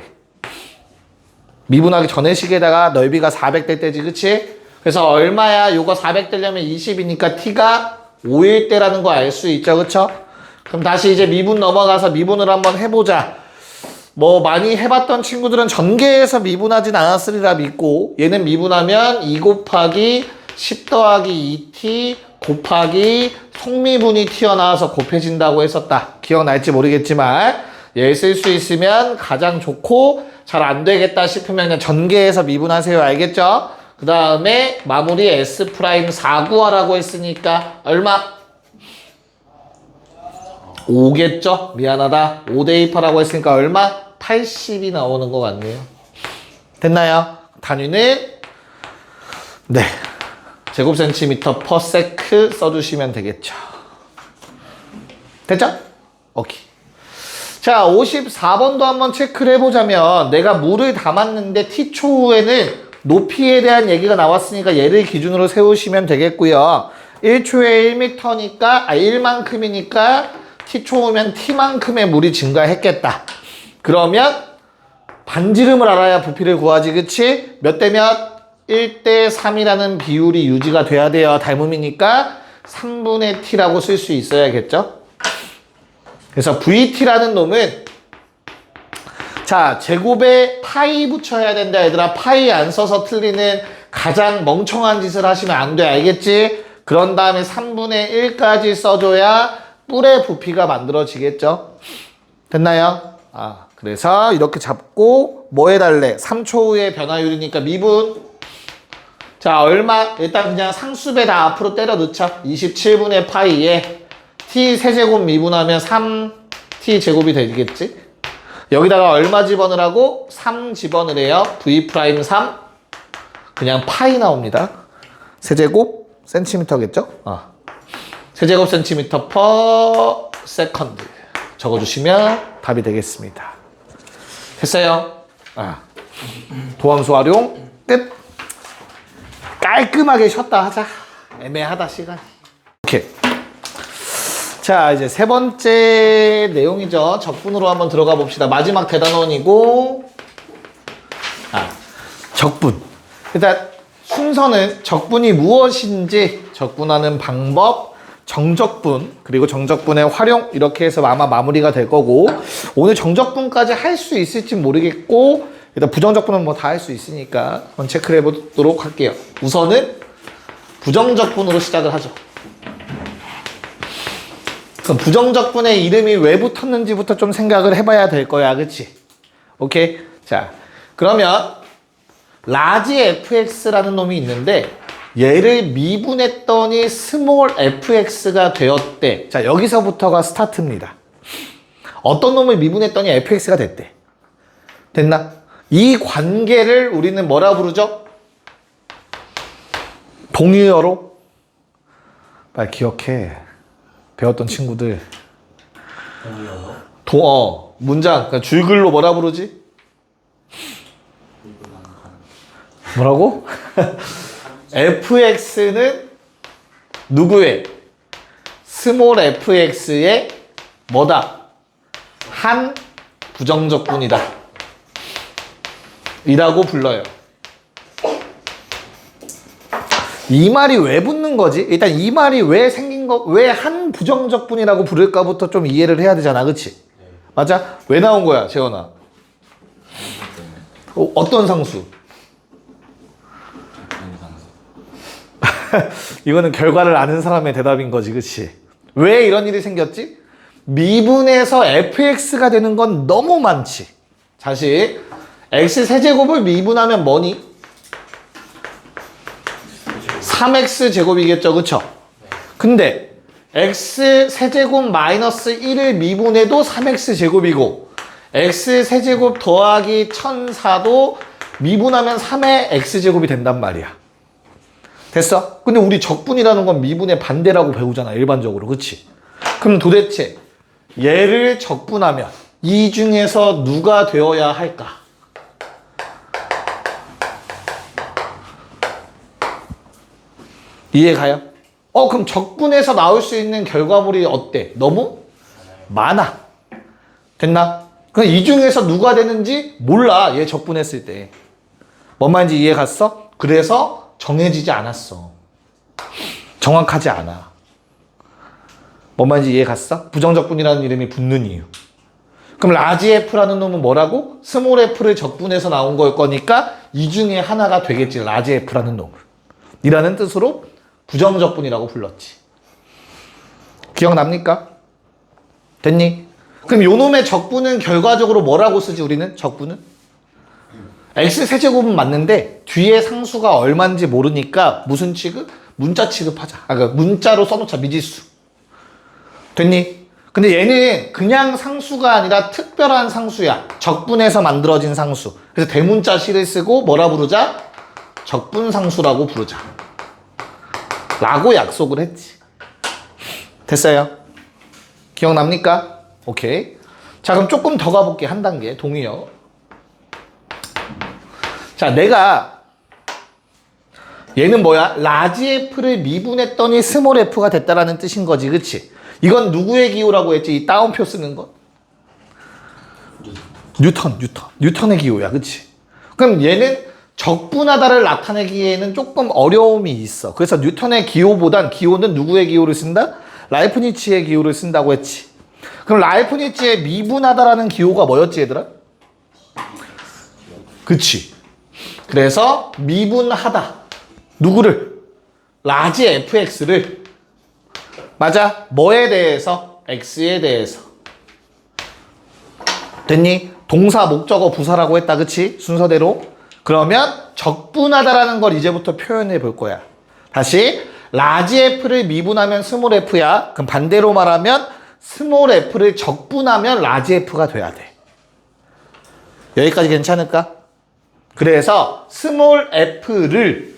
미분하기 전에 식에다가 넓이가 400 될 때지. 그치? 그래서 얼마야? 요거 400 되려면 20이니까 t가 5일 때라는 거 알 수 있죠. 그쵸? 그럼 다시 이제 미분 넘어가서 미분을 한번 해보자. 뭐 많이 해봤던 친구들은 전개해서 미분하진 않았으리라 믿고 얘는 미분하면 2 곱하기 10 더하기 2t 곱하기 속미분이 튀어나와서 곱해진다고 했었다. 기억날지 모르겠지만 얘 쓸 수 있으면 가장 좋고 잘 안 되겠다 싶으면 그냥 전개해서 미분하세요. 알겠죠? 그 다음에 마무리 S'4 구하라고 했으니까 얼마? 5겠죠? 미안하다. 5 대입하라고 했으니까 얼마? 80이 나오는 것 같네요. 됐나요? 단위는 네 제곱센티미터 퍼 세크 써주시면 되겠죠. 됐죠? 오케이. 자, 54번도 한번 체크를 해보자면 내가 물을 담았는데 t초후에는 높이에 대한 얘기가 나왔으니까 얘를 기준으로 세우시면 되겠고요. 1초에 1m니까 1만큼이니까 t초후면 t만큼의 물이 증가했겠다. 그러면 반지름을 알아야 부피를 구하지. 그치? 몇 대 몇? 1대 3이라는 비율이 유지가 돼야 돼요. 닮음이니까 3분의 t라고 쓸 수 있어야겠죠? 그래서 vt라는 놈은 자, 제곱에 파이 붙여야 된다. 얘들아, 파이 안 써서 틀리는 가장 멍청한 짓을 하시면 안 돼. 알겠지? 그런 다음에 3분의 1까지 써줘야 뿔의 부피가 만들어지겠죠? 됐나요? 그래서 이렇게 잡고 뭐 해달래? 3초 후에 변화율이니까 미분. 자, 얼마? 일단 그냥 상수배 다 앞으로 때려 넣자. 27분의 파이에 t 세제곱 미분하면 3t 제곱이 되겠지? 여기다가 얼마 집어넣으라고? 3 집어넣으래요. v'3 그냥 파이 나옵니다. 세제곱 센티미터겠죠? 세제곱 센티미터 퍼 세컨드 적어주시면 답이 되겠습니다. 됐어요? 도함수 활용 끝. 깔끔하게 쉬었다 하자. 애매하다 시간이. 오케이. 자, 이제 세 번째 내용이죠. 적분으로 한번 들어가 봅시다. 마지막 대단원이고 적분. 일단 순서는 적분이 무엇인지, 적분하는 방법, 정적분, 그리고 정적분의 활용, 이렇게 해서 아마 마무리가 될 거고, 오늘 정적분까지 할 수 있을지 모르겠고 일단 부정적분은 뭐 다 할 수 있으니까 한번 체크를 해보도록 할게요. 우선은 부정적분으로 시작을 하죠. 그럼 부정적분의 이름이 왜 붙었는지부터 좀 생각을 해봐야 될 거야. 그치? 오케이? 자, 그러면 라지 fx라는 놈이 있는데 얘를 미분했더니 스몰 fx가 되었대. 자, 여기서부터가 스타트입니다. 어떤 놈을 미분했더니 fx가 됐대. 됐나? 이 관계를 우리는 뭐라 부르죠? 동의어로 빨리 기억해. 배웠던 친구들. 동의어요? 문장. 그러니까 줄글로 뭐라 부르지? 뭐라고? fx는 누구의? 스몰 fx의 뭐다? 한 부정적분이다. 이라고 불러요. 이 말이 왜 붙는 거지? 일단 이 말이 왜 생긴 거, 왜 한 부정적분이라고 부를까부터 좀 이해를 해야 되잖아. 그치? 맞아? 왜 나온 거야, 재원아? 어떤 상수? 이거는 결과를 아는 사람의 대답인 거지, 그치? 왜 이런 일이 생겼지? 미분에서 fx가 되는 건 너무 많지. 다시 x 세제곱을 미분하면 뭐니? 3x 제곱이겠죠, 그쵸? 근데 x 세제곱 마이너스 1을 미분해도 3x 제곱이고 x 세제곱 더하기 1004도 미분하면 3의 x제곱이 된단 말이야. 됐어? 근데 우리 적분이라는 건 미분의 반대라고 배우잖아, 일반적으로. 그치? 그럼 도대체 얘를 적분하면 이 중에서 누가 되어야 할까? 이해가요? 그럼 적분에서 나올 수 있는 결과물이 어때? 너무 많아. 됐나? 그럼 이 중에서 누가 되는지 몰라, 얘 적분했을 때. 뭔 말인지 이해 갔어? 그래서 정해지지 않았어. 정확하지 않아. 뭔 말인지 이해 갔어? 부정적분이라는 이름이 붙는 이유. 그럼 라지 F라는 놈은 뭐라고? 스몰 F를 적분해서 나온 걸 거니까 이 중에 하나가 되겠지, 라지 F라는 놈은. 이라는 뜻으로 부정적분이라고 불렀지. 기억납니까? 됐니? 그럼 요 놈의 적분은 결과적으로 뭐라고 쓰지, 우리는? 적분은? x 세제곱은 맞는데 뒤에 상수가 얼마인지 모르니까 무슨 취급? 문자 취급하자. 그러니까 문자로 써놓자, 미지수. 됐니? 근데 얘는 그냥 상수가 아니라 특별한 상수야. 적분해서 만들어진 상수. 그래서 대문자 시를 쓰고 뭐라 부르자? 적분상수라고 부르자. 라고 약속을 했지. 됐어요? 기억납니까? 오케이. 자, 그럼 조금 더 가볼게. 한 단계. 동의어. 자, 내가 얘는 뭐야? 라지 F를 미분했더니 스몰 F가 됐다라는 뜻인 거지. 그치? 이건 누구의 기호라고 했지? 이 따옴표 쓰는 거? 뉴턴의 기호야. 그치? 그럼 얘는 적분하다를 나타내기에는 조금 어려움이 있어. 그래서 뉴턴의 기호보단 기호는 누구의 기호를 쓴다? 라이프니츠의 기호를 쓴다고 했지. 그럼 라이프니츠의 미분하다라는 기호가 뭐였지, 얘들아? 그치. 그래서 미분하다. 누구를? 라지 fx를. 맞아. 뭐에 대해서? x에 대해서. 됐니? 동사, 목적어, 부사라고 했다. 그치? 순서대로. 그러면 적분하다라는 걸 이제부터 표현해 볼 거야. 다시. 라지 f를 미분하면 스몰 f야. 그럼 반대로 말하면 스몰 f를 적분하면 라지 f가 돼야 돼. 여기까지 괜찮을까? 그래서 스몰 f를,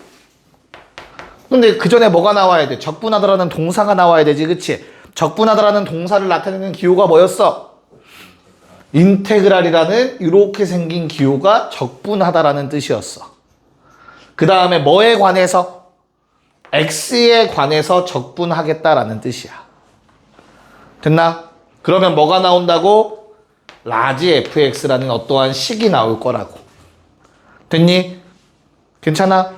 근데 그 전에 뭐가 나와야 돼? 적분하다라는 동사가 나와야 되지. 그치? 적분하다라는 동사를 나타내는 기호가 뭐였어? 인테그랄이라는 이렇게 생긴 기호가 적분하다라는 뜻이었어. 그 다음에 뭐에 관해서? x에 관해서 적분하겠다라는 뜻이야. 됐나? 그러면 뭐가 나온다고? 라지 fx라는 어떠한 식이 나올 거라고. 됐니? 괜찮아?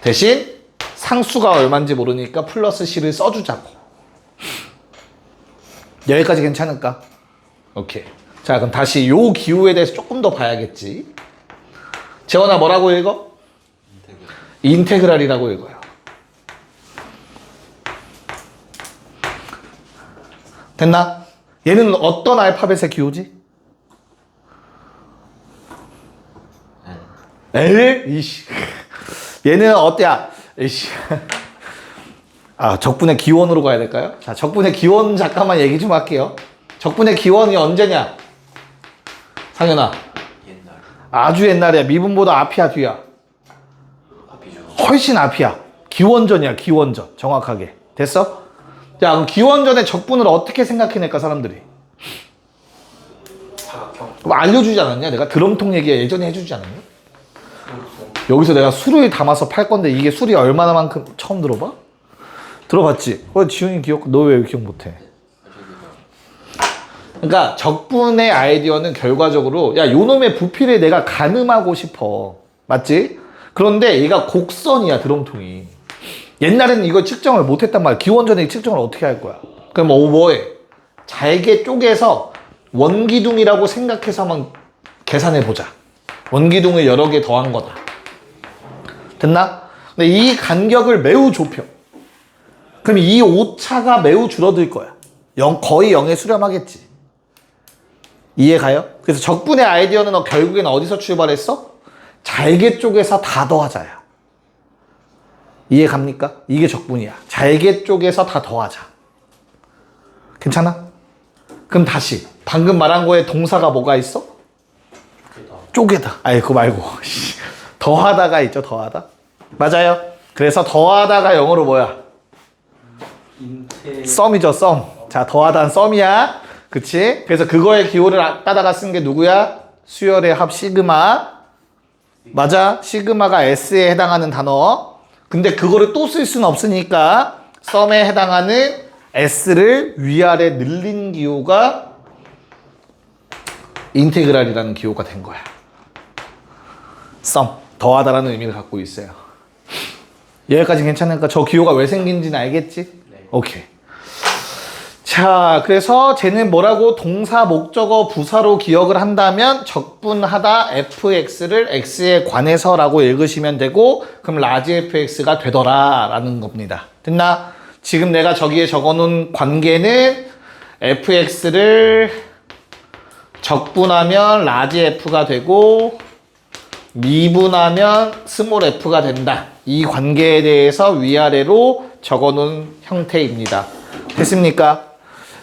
대신 상수가 얼마인지 모르니까 플러스 c를 써주자고. 여기까지 괜찮을까? 오케이. 자, 그럼 다시 요 기호에 대해서 조금 더 봐야겠지. 재원아, 뭐라고 읽어? 인테그랄이라고 읽어요. 됐나? 얘는 어떤 알파벳의 기호지? L? 이씨. 얘는 어때야? 이씨. 적분의 기원으로 가야 될까요? 자, 적분의 기원 잠깐만 얘기 좀 할게요. 적분의 기원이 언제냐? 상현아. 아주 옛날이야. 미분보다 앞이야, 뒤야? 앞이죠. 훨씬 앞이야. 기원전이야, 기원전. 정확하게. 됐어? 자, 그럼 기원전의 적분을 어떻게 생각해낼까, 사람들이? 사각형. 그럼 알려주지 않았냐? 내가 드럼통 얘기 예전에 해주지 않았냐? 여기서 내가 술을 담아서 팔 건데 이게 술이 얼마나만큼 처음 들어봐? 들어봤지? 지훈이 기억, 너 왜 기억 못해? 그러니까 적분의 아이디어는 결과적으로 야, 요놈의 부피를 내가 가늠하고 싶어. 맞지? 그런데 얘가 곡선이야, 드럼통이. 옛날에는 이거 측정을 못했단 말이야. 기원전에 측정을 어떻게 할 거야? 그럼 뭐해? 잘게 쪼개서 원기둥이라고 생각해서 한번 계산해보자. 원기둥을 여러 개 더한 거다. 됐나? 근데 이 간격을 매우 좁혀. 그럼 이 오차가 매우 줄어들 거야. 거의 0에 수렴하겠지. 이해가요? 그래서 적분의 아이디어는 너 결국엔 어디서 출발했어? 잘게 쪼개서 다 더하자야. 이해갑니까? 이게 적분이야. 잘게 쪼개서 다 더하자. 괜찮아? 그럼 다시 방금 말한 거에 동사가 뭐가 있어? 쪼개다. 아이, 그거 말고 더하다가 있죠. 더하다. 맞아요. 그래서 더하다가 영어로 뭐야? 썸이죠. 썸. 자, 더하다는 썸이야. 그치? 그래서 그거의 기호를 따다가 쓴 게 누구야? 수열의 합 시그마. 맞아. 시그마가 S에 해당하는 단어. 근데 그거를 또 쓸 수는 없으니까 썸에 해당하는 S를 위아래 늘린 기호가 인테그랄이라는 기호가 된 거야. 썸. 더하다라는 의미를 갖고 있어요. 여기까지 괜찮으니까 저 기호가 왜 생긴지는 알겠지? 네. 오케이. 자, 그래서 쟤는 뭐라고? 동사, 목적어, 부사로 기억을 한다면 적분하다 fx를 x에 관해서라고 읽으시면 되고 그럼 라지 fx가 되더라 라는 겁니다. 됐나? 지금 내가 저기에 적어놓은 관계는 fx를 적분하면 라지 f가 되고 미분하면 스몰 f가 된다. 이 관계에 대해서 위아래로 적어놓은 형태입니다. 됐습니까?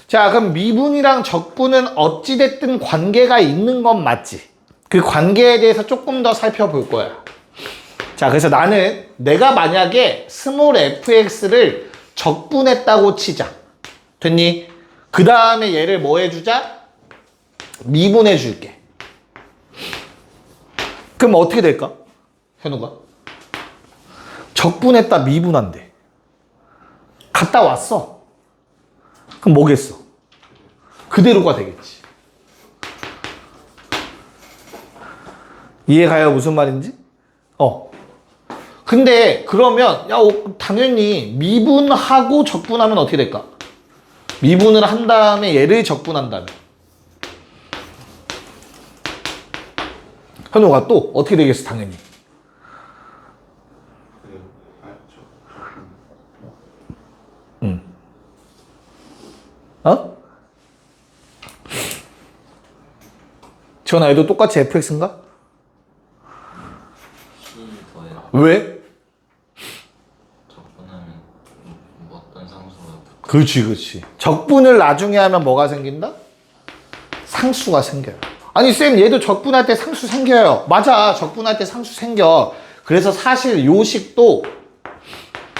자, 그럼 미분이랑 적분은 어찌됐든 관계가 있는 건 맞지? 그 관계에 대해서 조금 더 살펴볼 거야. 자, 그래서 나는 내가 만약에 스몰 fx를 적분했다고 치자. 됐니? 그 다음에 얘를 뭐 해주자? 미분해 줄게. 그럼 어떻게 될까? 현우가? 적분했다 미분한대. 갔다 왔어. 그럼 뭐겠어? 그대로가 되겠지. 이해가요? 무슨 말인지? 근데 그러면 야, 당연히 미분하고 적분하면 어떻게 될까? 미분을 한 다음에 얘를 적분한다면 현우가 또 어떻게 되겠어? 당연히 어? 지원아, 얘도 똑같이 fx인가? 왜? 적분하면 뭐 어떤 상수가 그렇지. 적분을 나중에 하면 뭐가 생긴다? 상수가 생겨요. 아니 쌤, 얘도 적분할 때 상수 생겨요. 맞아, 적분할 때 상수 생겨. 그래서 사실 요식도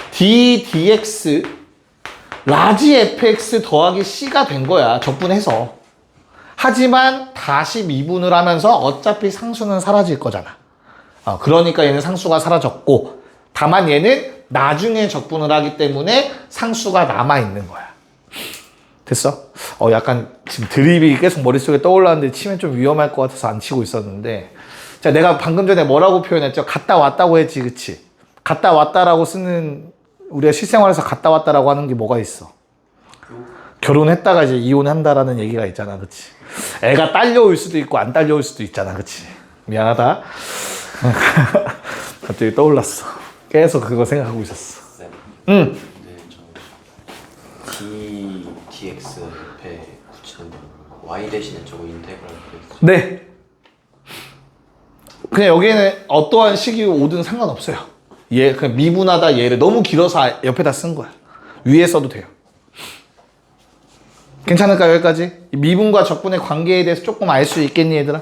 d dx 라지 fx 더하기 c가 된 거야, 적분해서. 하지만 다시 미분을 하면서 어차피 상수는 사라질 거잖아. 그러니까 얘는 상수가 사라졌고, 다만 얘는 나중에 적분을 하기 때문에 상수가 남아있는 거야. 됐어? 약간 지금 드립이 계속 머릿속에 떠올랐는데 치면 좀 위험할 것 같아서 안 치고 있었는데, 자, 내가 방금 전에 뭐라고 표현했죠? 갔다 왔다고 했지, 그치? 갔다 왔다라고 쓰는, 우리가 실생활에서 갔다 왔다라고 하는 게 뭐가 있어? 결혼했다가 이제 이혼한다라는 얘기가 있잖아, 그치? 애가 딸려올 수도 있고 안 딸려올 수도 있잖아, 그치? 미안하다. 갑자기 떠올랐어. 계속 그거 생각하고 있었어. 네. 응. 근데 저 dx 옆에 붙이는 거 y 대신에 저거 인테그랄 그 네. 그냥 여기에는 어떠한 식이 오든 상관없어요. 얘 그냥 미분하다 얘를 너무 길어서 옆에다 쓴 거야. 위에 써도 돼요. 괜찮을까 여기까지? 미분과 적분의 관계에 대해서 조금 알 수 있겠니 얘들아?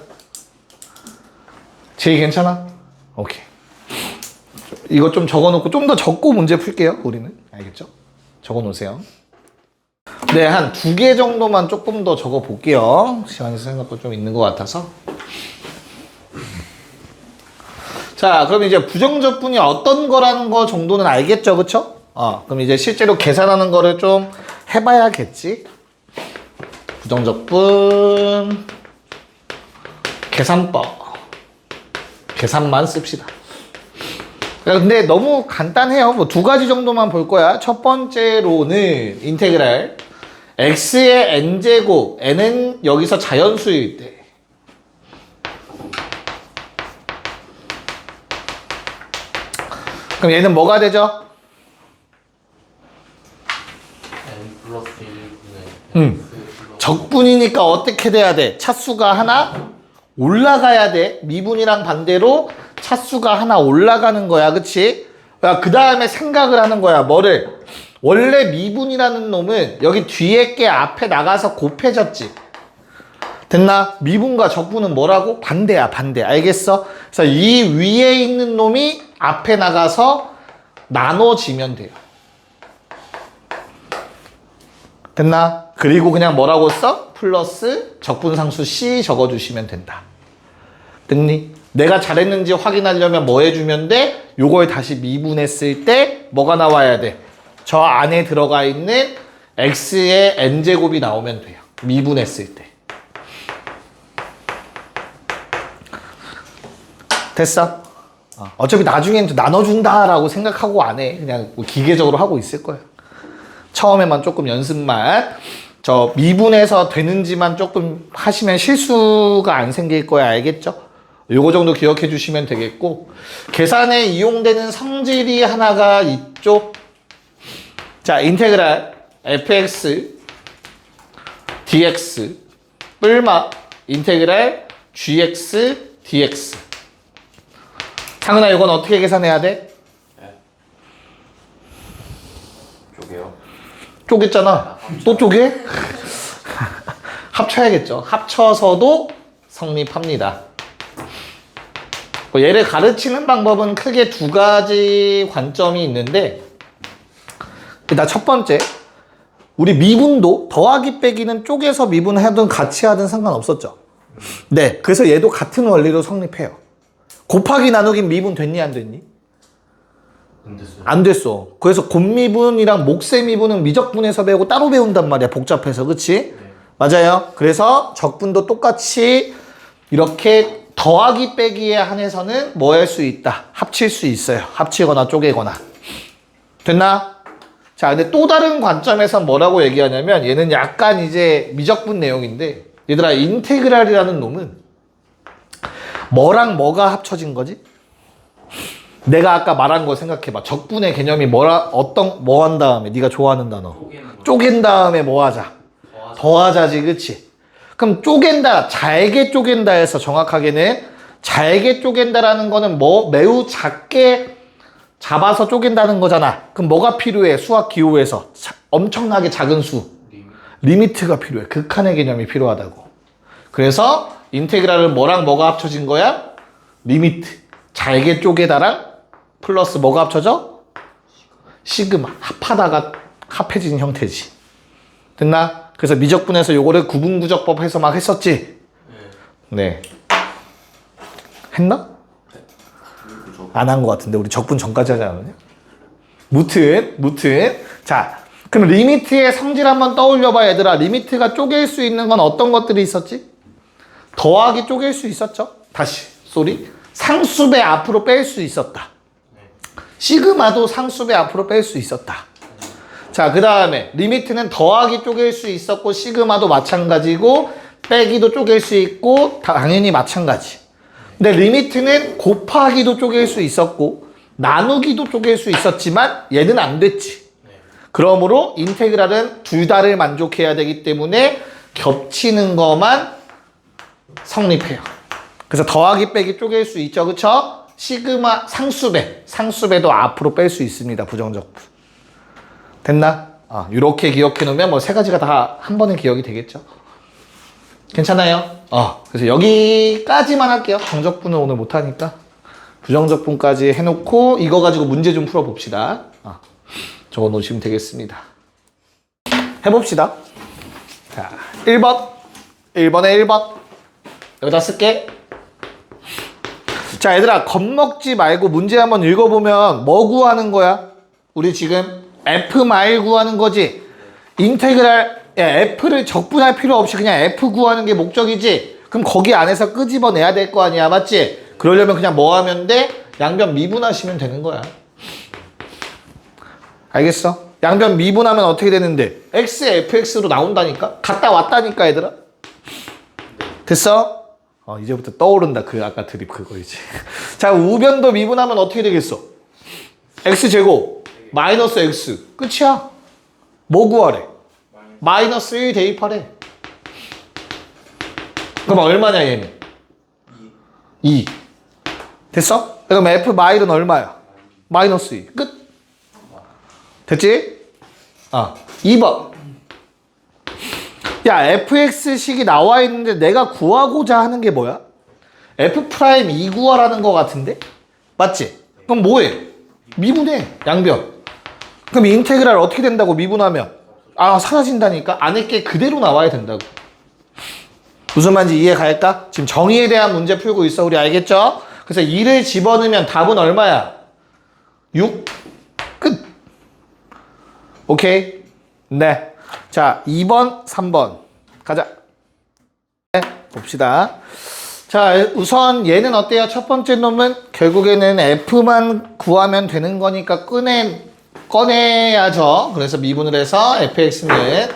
제일 괜찮아? 오케이. 이거 좀 적어놓고 좀 더 적고 문제 풀게요. 우리는. 알겠죠? 적어놓으세요. 네, 한 2개 정도만 조금 더 적어볼게요. 시간이 생각보다 좀 있는 것 같아서. 자, 그럼 이제 부정적분이 어떤 거라는 거 정도는 알겠죠? 그쵸? 그럼 이제 실제로 계산하는 거를 좀 해봐야겠지? 부정적분, 계산법. 계산만 씁시다. 근데 너무 간단해요. 뭐 2가지 정도만 볼 거야. 첫 번째로는 인테그랄 x의 n제곱, n은 여기서 자연수일 때 그럼 얘는 뭐가 되죠? n 플러스 1분의 적분이니까 어떻게 돼야 돼? 차수가 하나 올라가야 돼. 미분이랑 반대로 차수가 하나 올라가는 거야. 그치? 그 다음에 생각을 하는 거야. 뭐를? 원래 미분이라는 놈은 여기 뒤에 게 앞에 나가서 곱해졌지. 됐나? 미분과 적분은 뭐라고? 반대야, 반대. 알겠어? 그래서 이 위에 있는 놈이 앞에 나가서 나눠지면 돼요. 됐나? 그리고 그냥 뭐라고 써? 플러스 적분상수 C 적어주시면 된다. 됐니? 내가 잘했는지 확인하려면 뭐 해주면 돼? 요걸 다시 미분했을 때 뭐가 나와야 돼? 저 안에 들어가 있는 x의 n제곱이 나오면 돼요. 미분했을 때. 됐어? 어차피 나중엔 나눠준다라고 생각하고 안 해. 그냥 뭐 기계적으로 하고 있을 거야. 처음에만 조금 연습만. 저 미분해서 되는지만 조금 하시면 실수가 안 생길 거야. 알겠죠? 요거 정도 기억해 주시면 되겠고, 계산에 이용되는 성질이 하나가 있죠. 자, 인테그랄 fx dx 뿔마 인테그랄 gx dx. 상은아, 이건 어떻게 계산해야 돼? 쪽이요. 쪼갰잖아. 또 쪼개? 합쳐야겠죠. 합쳐서도 성립합니다. 얘를 가르치는 방법은 크게 2가지 관점이 있는데, 일단 첫 번째, 우리 미분도 더하기 빼기는 쪼개서 미분하든 같이 하든 상관없었죠. 네, 그래서 얘도 같은 원리로 성립해요. 곱하기 나누긴 미분 됐니 안 됐니? 안 됐어요. 안 됐어. 그래서 곱미분이랑 목세미분은 미적분에서 배우고 따로 배운단 말이야. 복잡해서. 그치? 네. 맞아요. 그래서 적분도 똑같이 이렇게 더하기 빼기에 한해서는 뭐 할 수 있다? 합칠 수 있어요. 합치거나 쪼개거나. 됐나? 자, 근데 또 다른 관점에서 뭐라고 얘기하냐면, 얘는 약간 이제 미적분 내용인데, 얘들아, 인테그랄이라는 놈은 뭐랑 뭐가 합쳐진 거지? 내가 아까 말한 거 생각해봐. 적분의 개념이 뭐 한 다음에 네가 좋아하는 단어. 쪼갠 다음에 뭐 하자? 더하자지, 그치? 그럼 쪼갠다, 잘게 쪼갠다 해서 정확하게는 잘게 쪼갠다라는 거는 뭐 매우 작게 잡아서 쪼갠다는 거잖아. 그럼 뭐가 필요해? 수학 기호에서 엄청나게 작은 수. 리미트가 필요해. 극한의 개념이 필요하다고. 그래서 인테그랄을 뭐랑 뭐가 합쳐진 거야? 리미트. 잘게 쪼개다랑 플러스 뭐가 합쳐져? 시그마. 합하다가 합해진 형태지. 됐나? 그래서 미적분에서 요거를 구분구적법 해서 막 했었지? 네. 했나? 안 한 것 같은데. 우리 적분 전까지 하지 않았냐? 무튼. 자, 그럼 리미트의 성질 한번 떠올려봐, 얘들아. 리미트가 쪼갤 수 있는 건 어떤 것들이 있었지? 더하기 쪼갤 수 있었죠? 다시, 쏘리. 상수배 앞으로 뺄 수 있었다. 시그마도 상수배 앞으로 뺄 수 있었다. 자, 그 다음에 리미트는 더하기 쪼갤 수 있었고, 시그마도 마찬가지고, 빼기도 쪼갤 수 있고, 당연히 마찬가지. 근데 리미트는 곱하기도 쪼갤 수 있었고, 나누기도 쪼갤 수 있었지만, 얘는 안 됐지. 그러므로 인테그랄은 둘 다를 만족해야 되기 때문에 겹치는 것만 성립해요. 그래서 더하기 빼기 쪼갤 수 있죠. 그쵸? 시그마 상수배도 앞으로 뺄 수 있습니다. 부정적분. 됐나? 이렇게 기억해 놓으면 뭐 3가지가 다 한 번에 기억이 되겠죠. 괜찮아요? 그래서 여기까지만 할게요. 정적분은 오늘 못하니까. 부정적분까지 해놓고 이거 가지고 문제 좀 풀어봅시다. 적어 놓으시면 되겠습니다. 해봅시다. 자, 1번. 1번에 1번. 여기다 쓸게. 자, 얘들아, 겁먹지 말고 문제 한번 읽어보면 뭐 구하는 거야? 우리 지금 F 마일 구하는 거지. 인테그랄, F를 적분할 필요 없이 그냥 F 구하는 게 목적이지. 그럼 거기 안에서 끄집어내야 될 거 아니야, 맞지? 그러려면 그냥 뭐 하면 돼? 양변 미분하시면 되는 거야. 알겠어? 양변 미분하면 어떻게 되는데? X, FX로 나온다니까? 갔다 왔다니까, 얘들아? 됐어? 이제부터 떠오른다. 그 아까 드립 그거이지. 자, 우변도 미분하면 어떻게 되겠어? X제곱 마이너스 X. 끝이야. 뭐 구하래? 마이너스 1 대입하래. 그럼 얼마냐, 얘는? 2. 됐어? 그럼 F 마일은 얼마야? 마이너스 2. 끝. 됐지? 2번. 야, fx식이 나와 있는데 내가 구하고자 하는 게 뭐야? f 프라임 2 구하라는 거 같은데? 맞지? 그럼 뭐해? 미분해. 양변. 그럼 인테그랄 어떻게 된다고 미분하면? 사라진다니까? 안에 게 그대로 나와야 된다고. 무슨 말인지 이해 갈까? 지금 정의에 대한 문제 풀고 있어. 우리 알겠죠? 그래서 2를 집어넣으면 답은 얼마야? 6. 끝. 오케이? 네. 자, 2번, 3번. 가자. 네, 봅시다. 자, 우선 얘는 어때요? 첫 번째 놈은 결국에는 F만 구하면 되는 거니까 꺼내야죠. 그래서 미분을 해서 fx는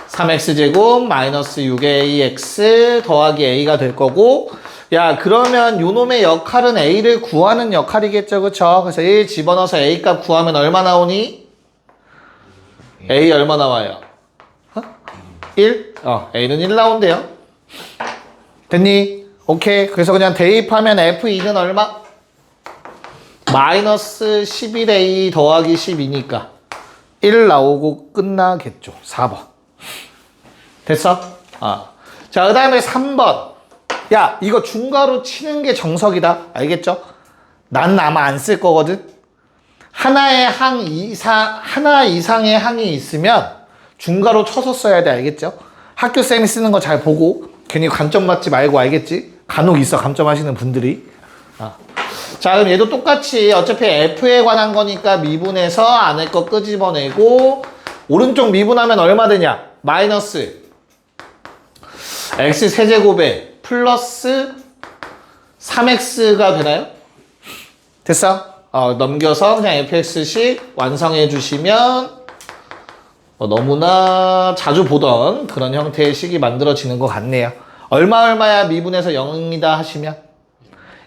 3x제곱 마이너스 6ax 더하기 a가 될 거고, 야, 그러면 요 놈의 역할은 a를 구하는 역할이겠죠. 그쵸? 그래서 1 집어넣어서 a 값 구하면 얼마 나오니? A 얼마 나와요? 1? A는 1 나온대요. 됐니? 오케이. 그래서 그냥 대입하면 F2는 얼마? 마이너스 11A 더하기 12니까 1 나오고 끝나겠죠. 4번. 됐어? 자, 그 다음에 3번. 야, 이거 중괄호 치는 게 정석이다. 알겠죠? 난 아마 안 쓸 거거든. 하나 이상의 항이 있으면 중괄호 쳐서 써야 돼. 알겠죠? 학교 쌤이 쓰는 거 잘 보고 괜히 감점 맞지 말고. 알겠지? 간혹 있어, 감점 하시는 분들이. 자, 그럼 얘도 똑같이 어차피 F에 관한 거니까 미분해서 안에 거 끄집어내고, 오른쪽 미분하면 얼마 되냐? 마이너스 X 세제곱에 플러스 3X가 되나요? 됐어? 넘겨서 그냥 fx식 완성해 주시면 너무나 자주 보던 그런 형태의 식이 만들어지는 것 같네요. 얼마야 미분해서 0이다 하시면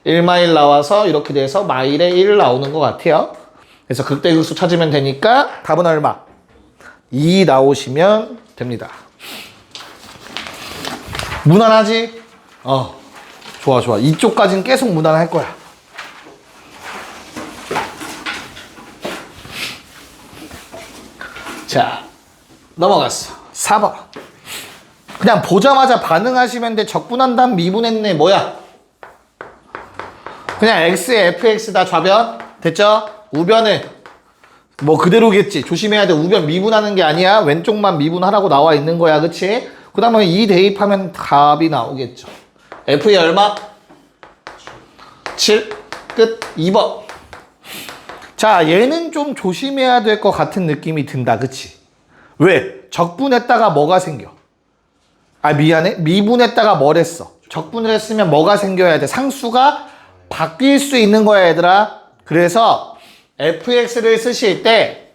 1마일 나와서 이렇게 돼서 마일에 1 나오는 것 같아요. 그래서 극대극소 찾으면 되니까 답은 얼마? 2 나오시면 됩니다. 무난하지? 좋아. 이쪽까지는 계속 무난할 거야. 자, 넘어갔어. 4번. 그냥 보자마자 반응하시면 돼. 적분한 다음 미분했네. 뭐야? 그냥 x, fx 다 좌변. 됐죠? 우변은 뭐 그대로겠지. 조심해야 돼. 우변 미분하는 게 아니야. 왼쪽만 미분하라고 나와 있는 거야. 그치? 그 다음에 2 대입하면 답이 나오겠죠. f의 얼마? 7. 끝. 2번. 자, 얘는 좀 조심해야 될 것 같은 느낌이 든다. 그치? 왜? 적분했다가 뭐가 생겨? 미안해. 미분했다가 뭘 했어? 적분을 했으면 뭐가 생겨야 돼? 상수가 바뀔 수 있는 거야, 얘들아. 그래서 fx를 쓰실 때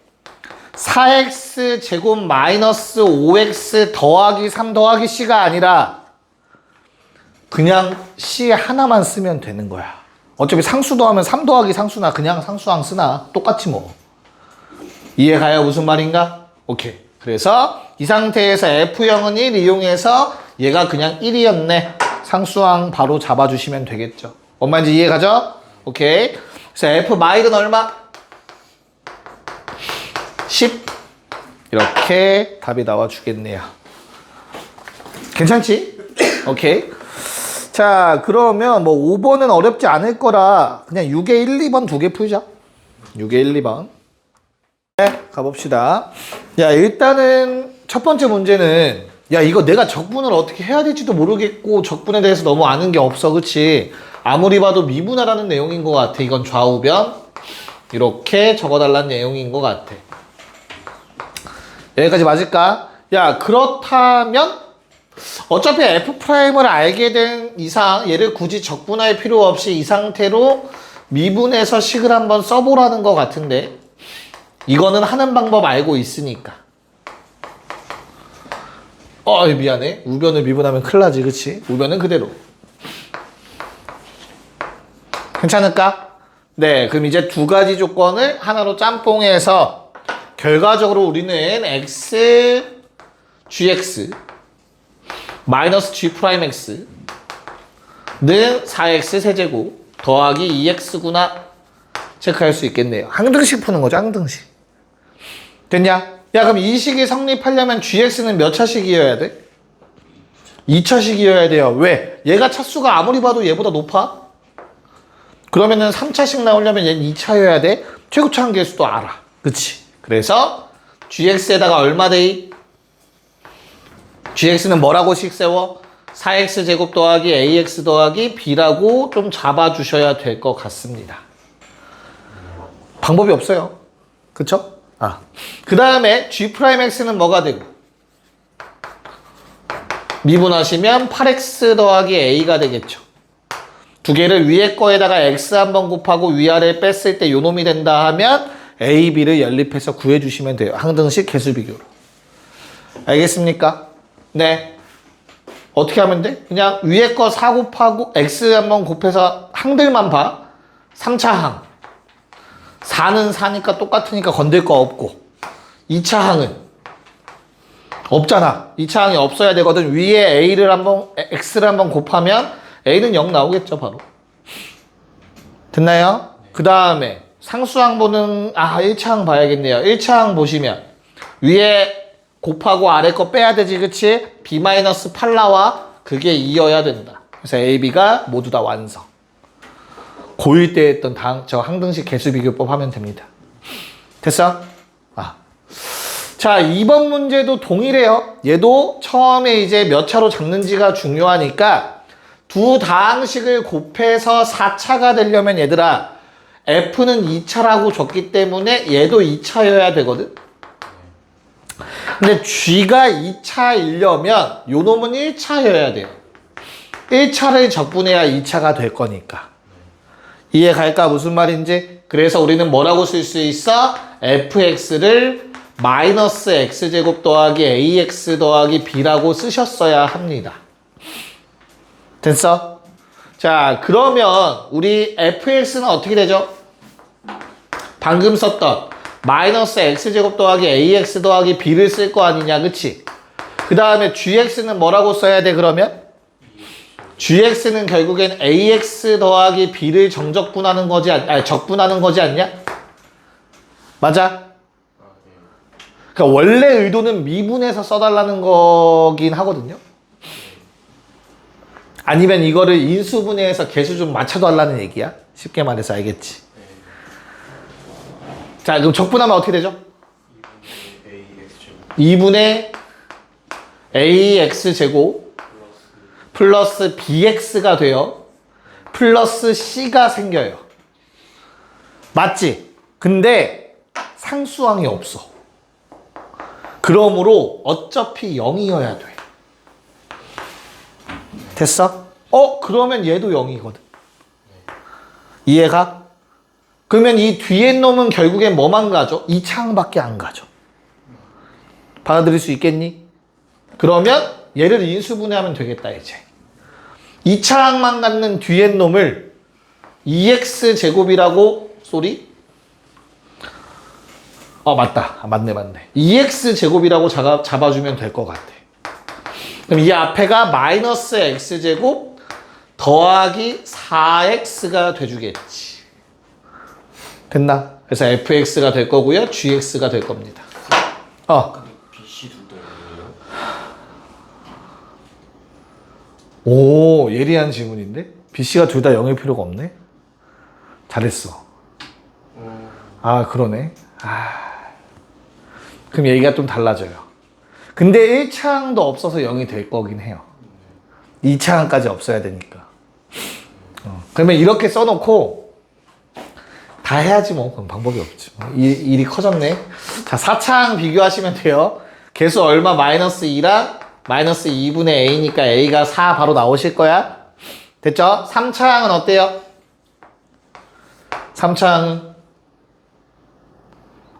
4x 제곱 마이너스 5x 더하기 3 더하기 c가 아니라 그냥 c 하나만 쓰면 되는 거야. 어차피 상수 더하면 3 더하기 상수나 그냥 상수항 쓰나 똑같이 뭐. 이해가요? 무슨 말인가? 오케이. 그래서 이 상태에서 F형은 1 이용해서 얘가 그냥 1이었네. 상수항 바로 잡아주시면 되겠죠. 뭔 말인지 이해가죠? 오케이. 그래서 F 마일은 얼마? 10. 이렇게 답이 나와주겠네요. 괜찮지? 오케이. 자, 그러면 뭐 5번은 어렵지 않을 거라 그냥 6에 1, 2번 두 개 풀자. 6에 1, 2번. 네, 가봅시다. 야, 일단은 첫 번째 문제는 야, 이거 내가 적분을 어떻게 해야 될지도 모르겠고 적분에 대해서 너무 아는 게 없어. 그치? 아무리 봐도 미분하라는 내용인 것 같아. 이건 좌우변 이렇게 적어달라는 내용인 것 같아. 여기까지 맞을까? 야, 그렇다면 어차피 F'을 알게 된 이상 얘를 굳이 적분할 필요 없이 이 상태로 미분해서 식을 한번 써보라는 것 같은데 이거는 하는 방법 알고 있으니까. 미안해. 우변을 미분하면 큰일 나지, 그치? 우변은 그대로. 괜찮을까? 네, 그럼 이제 두 가지 조건을 하나로 짬뽕해서 결과적으로 우리는 x, gx 마이너스 g'x 는 4x 세제곱 더하기 2x구나 체크할 수 있겠네요. 항등식 푸는 거죠, 항등식. 됐냐? 야, 그럼 이 식이 성립하려면 gx는 몇 차식이어야 돼? 2차식이어야 돼요. 왜? 얘가 차수가 아무리 봐도 얘보다 높아? 그러면은 3차식 나오려면 얘는 2차여야 돼? 최고차 한계수도 알아. 그치? 그래서 gx에다가 얼마 돼? gx는 뭐라고 식 세워? 4x 제곱 더하기 ax 더하기 b라고 좀 잡아주셔야 될 것 같습니다. 방법이 없어요. 그쵸? 그 다음에 g'x는 뭐가 되고? 미분하시면 8x 더하기 a가 되겠죠. 두 개를 위에 거에다가 x 한번 곱하고 위아래 뺐을 때 요놈이 된다 하면 a, b를 연립해서 구해주시면 돼요. 항등식 개수 비교로. 알겠습니까? 네. 어떻게 하면 돼? 그냥 위에 거 4 곱하고 x 한번 곱해서 항들만 봐. 3차 항. 4는 4니까 똑같으니까 건들 거 없고 2차 항은 없잖아. 2차 항이 없어야 되거든. 위에 a를 한번 x를 한번 곱하면 a는 0 나오겠죠, 바로. 됐나요? 그 다음에 상수항 보는 1차 항 봐야겠네요. 1차 항 보시면 위에 곱하고 아래 거 빼야 되지, 그치? b-8 나와. 그게 2여야 된다. 그래서 a, b가 모두 다 완성. 고1 때 했던 저 항등식 개수 비교법 하면 됩니다. 됐어? 자, 2번 문제도 동일해요. 얘도 처음에 이제 몇 차로 잡는지가 중요하니까 두 다항식을 곱해서 4차가 되려면 얘들아 F는 2차라고 줬기 때문에 얘도 2차여야 되거든. 근데 G가 2차이려면 요 놈은 1차여야 돼요. 1차를 적분해야 2차가 될 거니까. 이해 갈까? 무슨 말인지? 그래서 우리는 뭐라고 쓸 수 있어? fx를 마이너스 x제곱 더하기 ax 더하기 b라고 쓰셨어야 합니다. 됐어? 자, 그러면 우리 fx는 어떻게 되죠? 방금 썼던 마이너스 x제곱 더하기 ax 더하기 b를 쓸 거 아니냐, 그치? 그 다음에 gx는 뭐라고 써야 돼, 그러면? gx는 결국엔 ax 더하기 b를 정적분하는 거지, 적분하는 거지 않냐? 맞아? 그러니까 원래 의도는 미분해서 써달라는 거긴 하거든요. 아니면 이거를 인수분해해서 개수 좀 맞춰달라는 얘기야. 쉽게 말해서 알겠지? 자, 그럼 적분하면 어떻게 되죠? 2분의 ax제곱 플러스 bx가 돼요. 플러스 c가 생겨요. 맞지? 근데 상수항이 없어. 그러므로 어차피 0이어야 돼. 됐어? 그러면 얘도 0이거든. 이해가? 그러면 이 뒤에 놈은 결국엔 뭐만 가죠? 2차 항밖에 안 가죠. 받아들일 수 있겠니? 그러면 얘를 인수분해하면 되겠다, 이제. 2차 항만 갖는 뒤에 놈을 2x제곱이라고 쏘리? 맞다. 맞네. 2x제곱이라고 잡아주면 될 것 같아. 그럼 이 앞에가 마이너스 x제곱 더하기 4x가 돼주겠지. 됐나? 그래서 fx가 될 거고요. gx가 될 겁니다. BC 둘 다 0이에요? 오, 예리한 질문인데? BC가 둘 다 0일 필요가 없네? 잘했어. 아, 그러네. 그럼 얘기가 좀 달라져요. 근데 1차항도 없어서 0이 될 거긴 해요. 2차항까지 없어야 되니까. 그러면 이렇게 써놓고 다 해야지 뭐. 그럼 방법이 없지. 일이 커졌네. 자, 4차항 비교하시면 돼요. 개수 얼마? 마이너스 2랑 마이너스 2분의 a니까 a가 4 바로 나오실 거야. 됐죠? 3차항은 어때요? 3차항은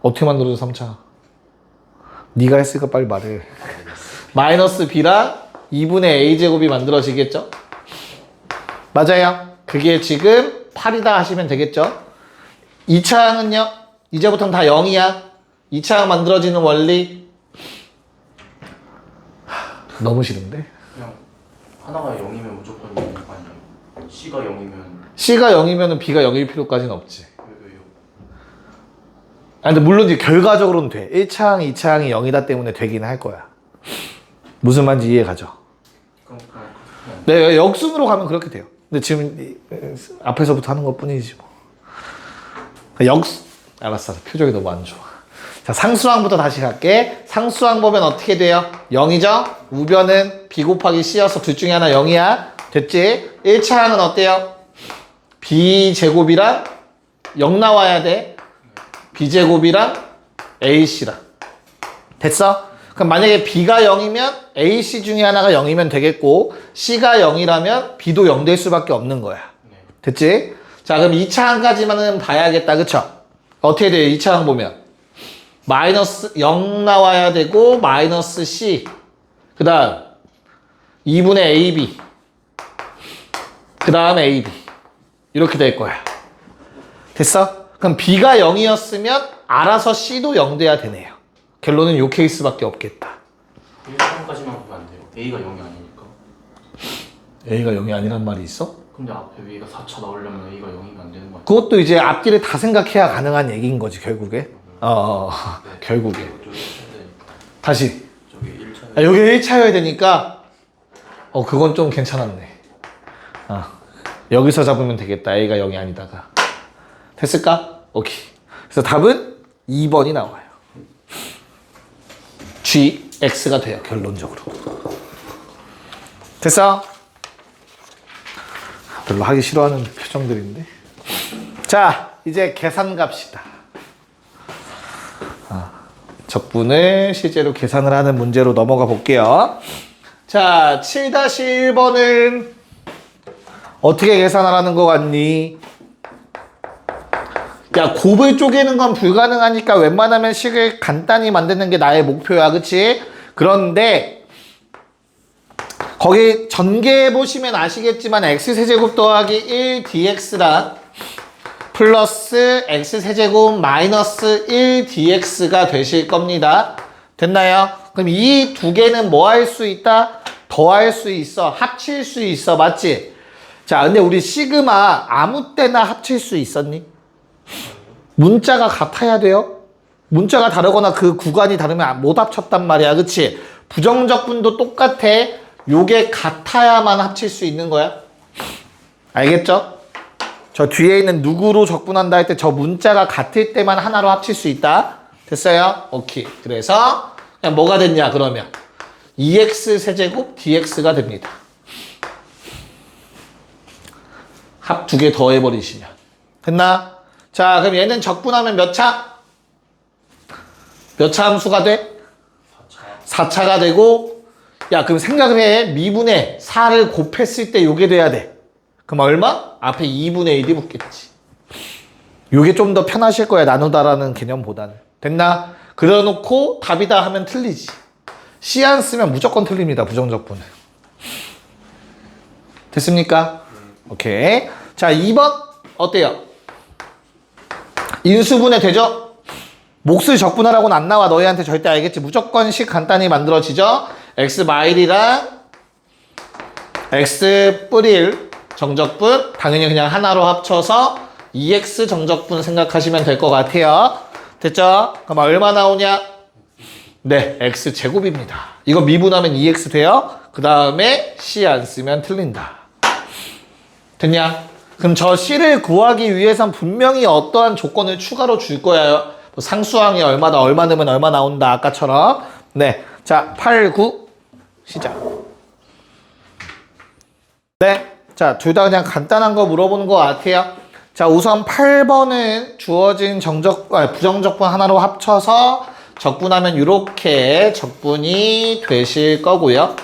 어떻게 만들어줘 3차항? 네가 했으니까 빨리 말해. 마이너스 b랑 2분의 a제곱이 만들어지겠죠? 맞아요. 그게 지금 8이다 하시면 되겠죠? 2차항은요? 이제부터는 다 0이야. 2차항 만들어지는 원리 너무 싫은데? 그냥 하나가 0이면 무조건 0인 거 아니에요? C가 0이면 C가 0이면 B가 0일 필요까지는 없지. 왜요? 아, 근데 물론 이제 결과적으로는 돼. 1차항, 2차항이 0이다 때문에 되긴 할 거야. 무슨 말인지 이해 가죠? 그럼 네, 역순으로 가면 그렇게 돼요. 근데 지금 앞에서부터 하는 것 뿐이지 뭐. 알았어. 표정이 너무 안 좋아. 자, 상수항부터 다시 갈게. 상수항 보면 어떻게 돼요? 0이죠? 우변은 B 곱하기 C여서 둘 중에 하나 0이야. 됐지? 1차항은 어때요? B제곱이랑 0 나와야 돼. B제곱이랑 AC랑. 됐어? 그럼 만약에 B가 0이면 AC 중에 하나가 0이면 되겠고 C가 0이라면 B도 0 될 수밖에 없는 거야. 됐지? 자, 그럼 2차항까지만은 봐야겠다. 그쵸? 어떻게 돼요? 2차항 보면 마이너스 0 나와야 되고 마이너스 C 그 다음 2분의 AB 그 다음 AB 이렇게 될 거야. 됐어? 그럼 B가 0이었으면 알아서 C도 0 돼야 되네요. 결론은 요 케이스밖에 없겠다. 1차항까지만 보면 안 돼요. A가 0이 아니니까. A가 0이 아니란 말이 있어? 근데 앞에 A가 4차 나오려면 A가 0이면 안 되는 거 아니에요? 그것도 이제 앞뒤를 다 생각해야 가능한 얘기인 거지 결국에. 결국에. 다시. 저기 1차 아, 여기 1차여야 되니까 그건 좀 괜찮았네. 여기서 잡으면 되겠다. A가 0이 아니다가. 됐을까? 오케이. 그래서 답은 2번이 나와요. G, X가 돼요. 결론적으로. 됐어? 별로 하기 싫어하는 표정들인데. 자, 이제 계산 갑시다. 적분을 실제로 계산을 하는 문제로 넘어가 볼게요. 자, 7-1번은 어떻게 계산하라는 거 같니? 야, 곱을 쪼개는 건 불가능하니까 웬만하면 식을 간단히 만드는 게 나의 목표야. 그치? 그런데 거기 전개해 보시면 아시겠지만 x세제곱 더하기 1 dx랑 플러스 x세제곱 마이너스 1 dx가 되실 겁니다. 됐나요? 그럼 이 두 개는 뭐 할 수 있다? 더할 수 있어. 합칠 수 있어. 맞지? 자, 근데 우리 시그마 아무 때나 합칠 수 있었니? 문자가 같아야 돼요. 문자가 다르거나 그 구간이 다르면 못 합쳤단 말이야. 그치? 부정적분도 똑같아. 요게 같아야만 합칠 수 있는 거야. 알겠죠? 저 뒤에 있는 누구로 적분한다 할 때 저 문자가 같을 때만 하나로 합칠 수 있다. 됐어요? 오케이. 그래서 그냥 뭐가 됐냐 그러면 2x 세제곱 dx가 됩니다. 합 두 개 더해버리시면. 됐나? 자, 그럼 얘는 적분하면 몇 차? 몇 차 함수가 돼? 4차가 되고, 야, 그럼 생각을 해. 미분에 4를 곱했을 때 요게 돼야 돼. 그럼 얼마? 앞에 2분의 1이 붙겠지. 요게 좀 더 편하실 거야. 나누다라는 개념보다는. 됐나? 그려놓고 답이다 하면 틀리지. C 안 쓰면 무조건 틀립니다. 부정적분은. 됐습니까? 오케이. 자, 2번 어때요? 인수분해 되죠? 몫을 적분하라고는 안 나와. 너희한테 절대 알겠지? 무조건식 간단히 만들어지죠? x 마일이랑 x 뿌릴 정적분 당연히 그냥 하나로 합쳐서 2x 정적분 생각하시면 될 것 같아요. 됐죠? 그럼 얼마 나오냐? 네, x 제곱입니다. 이거 미분하면 2x 돼요? 그 다음에 C 안 쓰면 틀린다. 됐냐? 그럼 저 C를 구하기 위해선 분명히 어떠한 조건을 추가로 줄 거예요. 뭐 상수항이 얼마다 얼마 넣으면 얼마 나온다 아까처럼. 네, 자 8, 9 시작. 네, 자 둘 다 그냥 간단한 거 물어보는 것 같아요. 자 우선 8번은 주어진 부정적분 하나로 합쳐서 적분하면 이렇게 적분이 되실 거고요.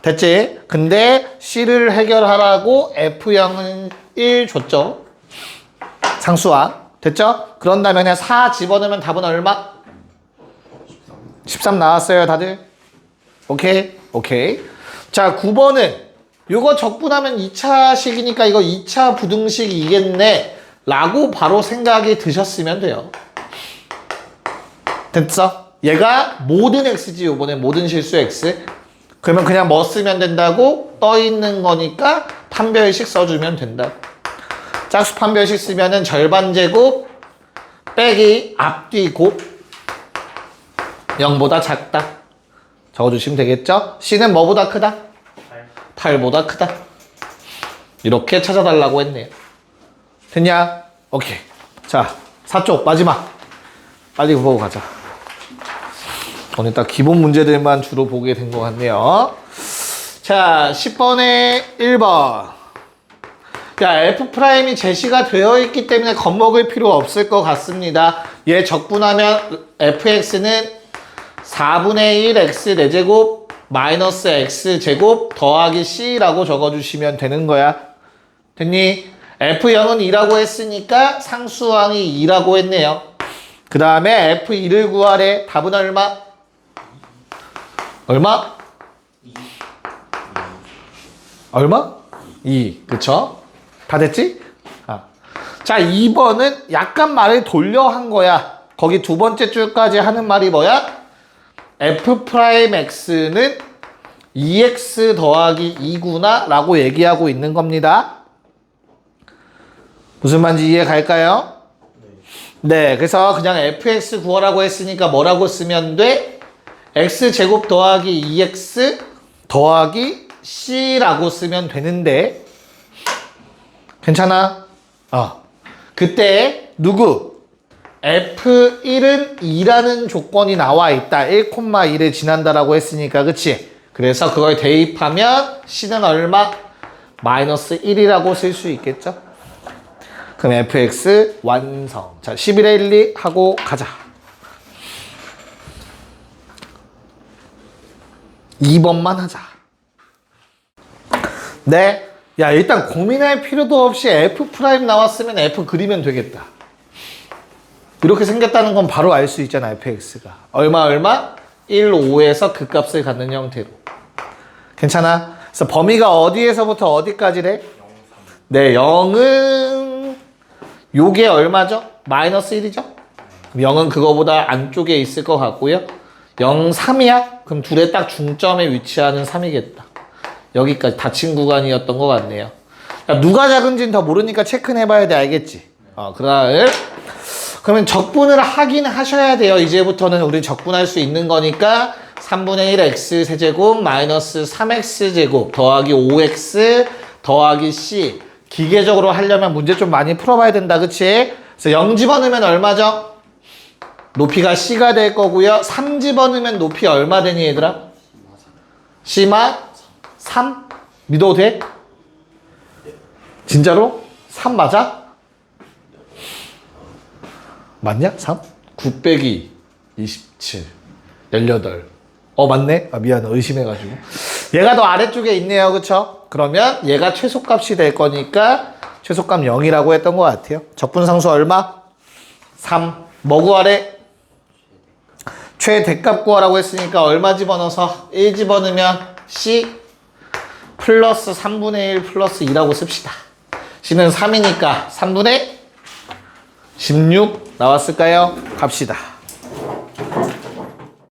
됐지? 근데 C를 해결하라고 F형은 1 줬죠. 상수항. 됐죠? 그런 다음에 그냥 4 집어넣으면 답은 얼마? 13 나왔어요, 다들? 오케이? 오케이. 자, 9번은 요거 적분하면 2차식이니까 이거 2차 부등식이겠네 라고 바로 생각이 드셨으면 돼요. 됐어? 얘가 모든 x지, 요번에 모든 실수 x. 그러면 그냥 뭐 쓰면 된다고? 떠 있는 거니까 판별식 써주면 된다. 짝수 판별식 쓰면은 절반 제곱 빼기 앞뒤 곱 0보다 작다. 적어주시면 되겠죠? C는 뭐보다 크다? 8보다 크다. 이렇게 찾아달라고 했네요. 됐냐? 오케이. 자, 4쪽 마지막. 빨리 보고 가자. 오늘 딱 기본 문제들만 주로 보게 된 것 같네요. 자, 10번에 1번. 야, F'이 제시가 되어 있기 때문에 겁먹을 필요 없을 것 같습니다. 얘 적분하면 fx는 4분의 1 x 4제곱 마이너스 x 제곱 더하기 c라고 적어주시면 되는 거야. 됐니? F0은 2라고 했으니까 상수항이 2라고 했네요. 그 다음에 F2를 구하래. 답은 얼마? 얼마? 2. 얼마? 2. 그쵸? 다 됐지? 아. 자, 2번은 약간 말을 돌려 한 거야. 거기 두 번째 줄까지 하는 말이 뭐야? F'X는 2x 더하기 2구나 라고 얘기하고 있는 겁니다. 무슨 말인지 이해 갈까요? 네, 그래서 그냥 fx 구하라고 했으니까 뭐라고 쓰면 돼? x제곱 더하기 2x 더하기 c라고 쓰면 되는데 괜찮아? 그때 누구? F1은 2라는 조건이 나와 있다. 1,2를 지난다라고 했으니까 그치? 그래서 그걸 대입하면 C는 얼마? 마이너스 1이라고 쓸 수 있겠죠? 그럼 fx 완성. 자, 11에 1, 2 하고 가자. 2번만 하자. 네. 야, 일단 고민할 필요도 없이 F' 나왔으면 F 그리면 되겠다. 이렇게 생겼다는 건 바로 알 수 있잖아, fx가. 얼마? 1, 5에서 그 값을 갖는 형태로. 괜찮아? 그래서 범위가 어디에서부터 어디까지래? 0, 3. 네, 0은 요게 얼마죠? 마이너스 1이죠? 0은 그거보다 안쪽에 있을 것 같고요. 0, 3이야? 그럼 둘의 딱 중점에 위치하는 3이겠다. 여기까지 닫힌 구간이었던 것 같네요. 야, 누가 작은지는 더 모르니까 체크는 해봐야 돼. 알겠지? 그러면 적분을 하긴 하셔야 돼요. 이제부터는 우리 적분할 수 있는 거니까 3분의 1 x 세제곱 마이너스 3x 제곱 더하기 5x 더하기 c. 기계적으로 하려면 문제 좀 많이 풀어봐야 된다. 그치? 그래서 0 집어넣으면 얼마죠? 높이가 c가 될 거고요. 3 집어넣으면 높이 얼마 되니 얘들아? c마 3? 믿어도 돼? 진짜로? 3 맞아? 맞냐? 3? 9 빼기 27 18 맞네? 미안 의심해가지고 얘가 더 아래쪽에 있네요. 그쵸? 그러면 얘가 최소값이 될 거니까 최소값 0이라고 했던 것 같아요. 적분상수 얼마? 3 뭐 구하래? 최대값 구하라고 했으니까 얼마 집어넣어서 1 집어넣으면 C 플러스 3분의 1 플러스 2라고 씁시다. C는 3이니까 3분의 16 나왔을까요? 갑시다.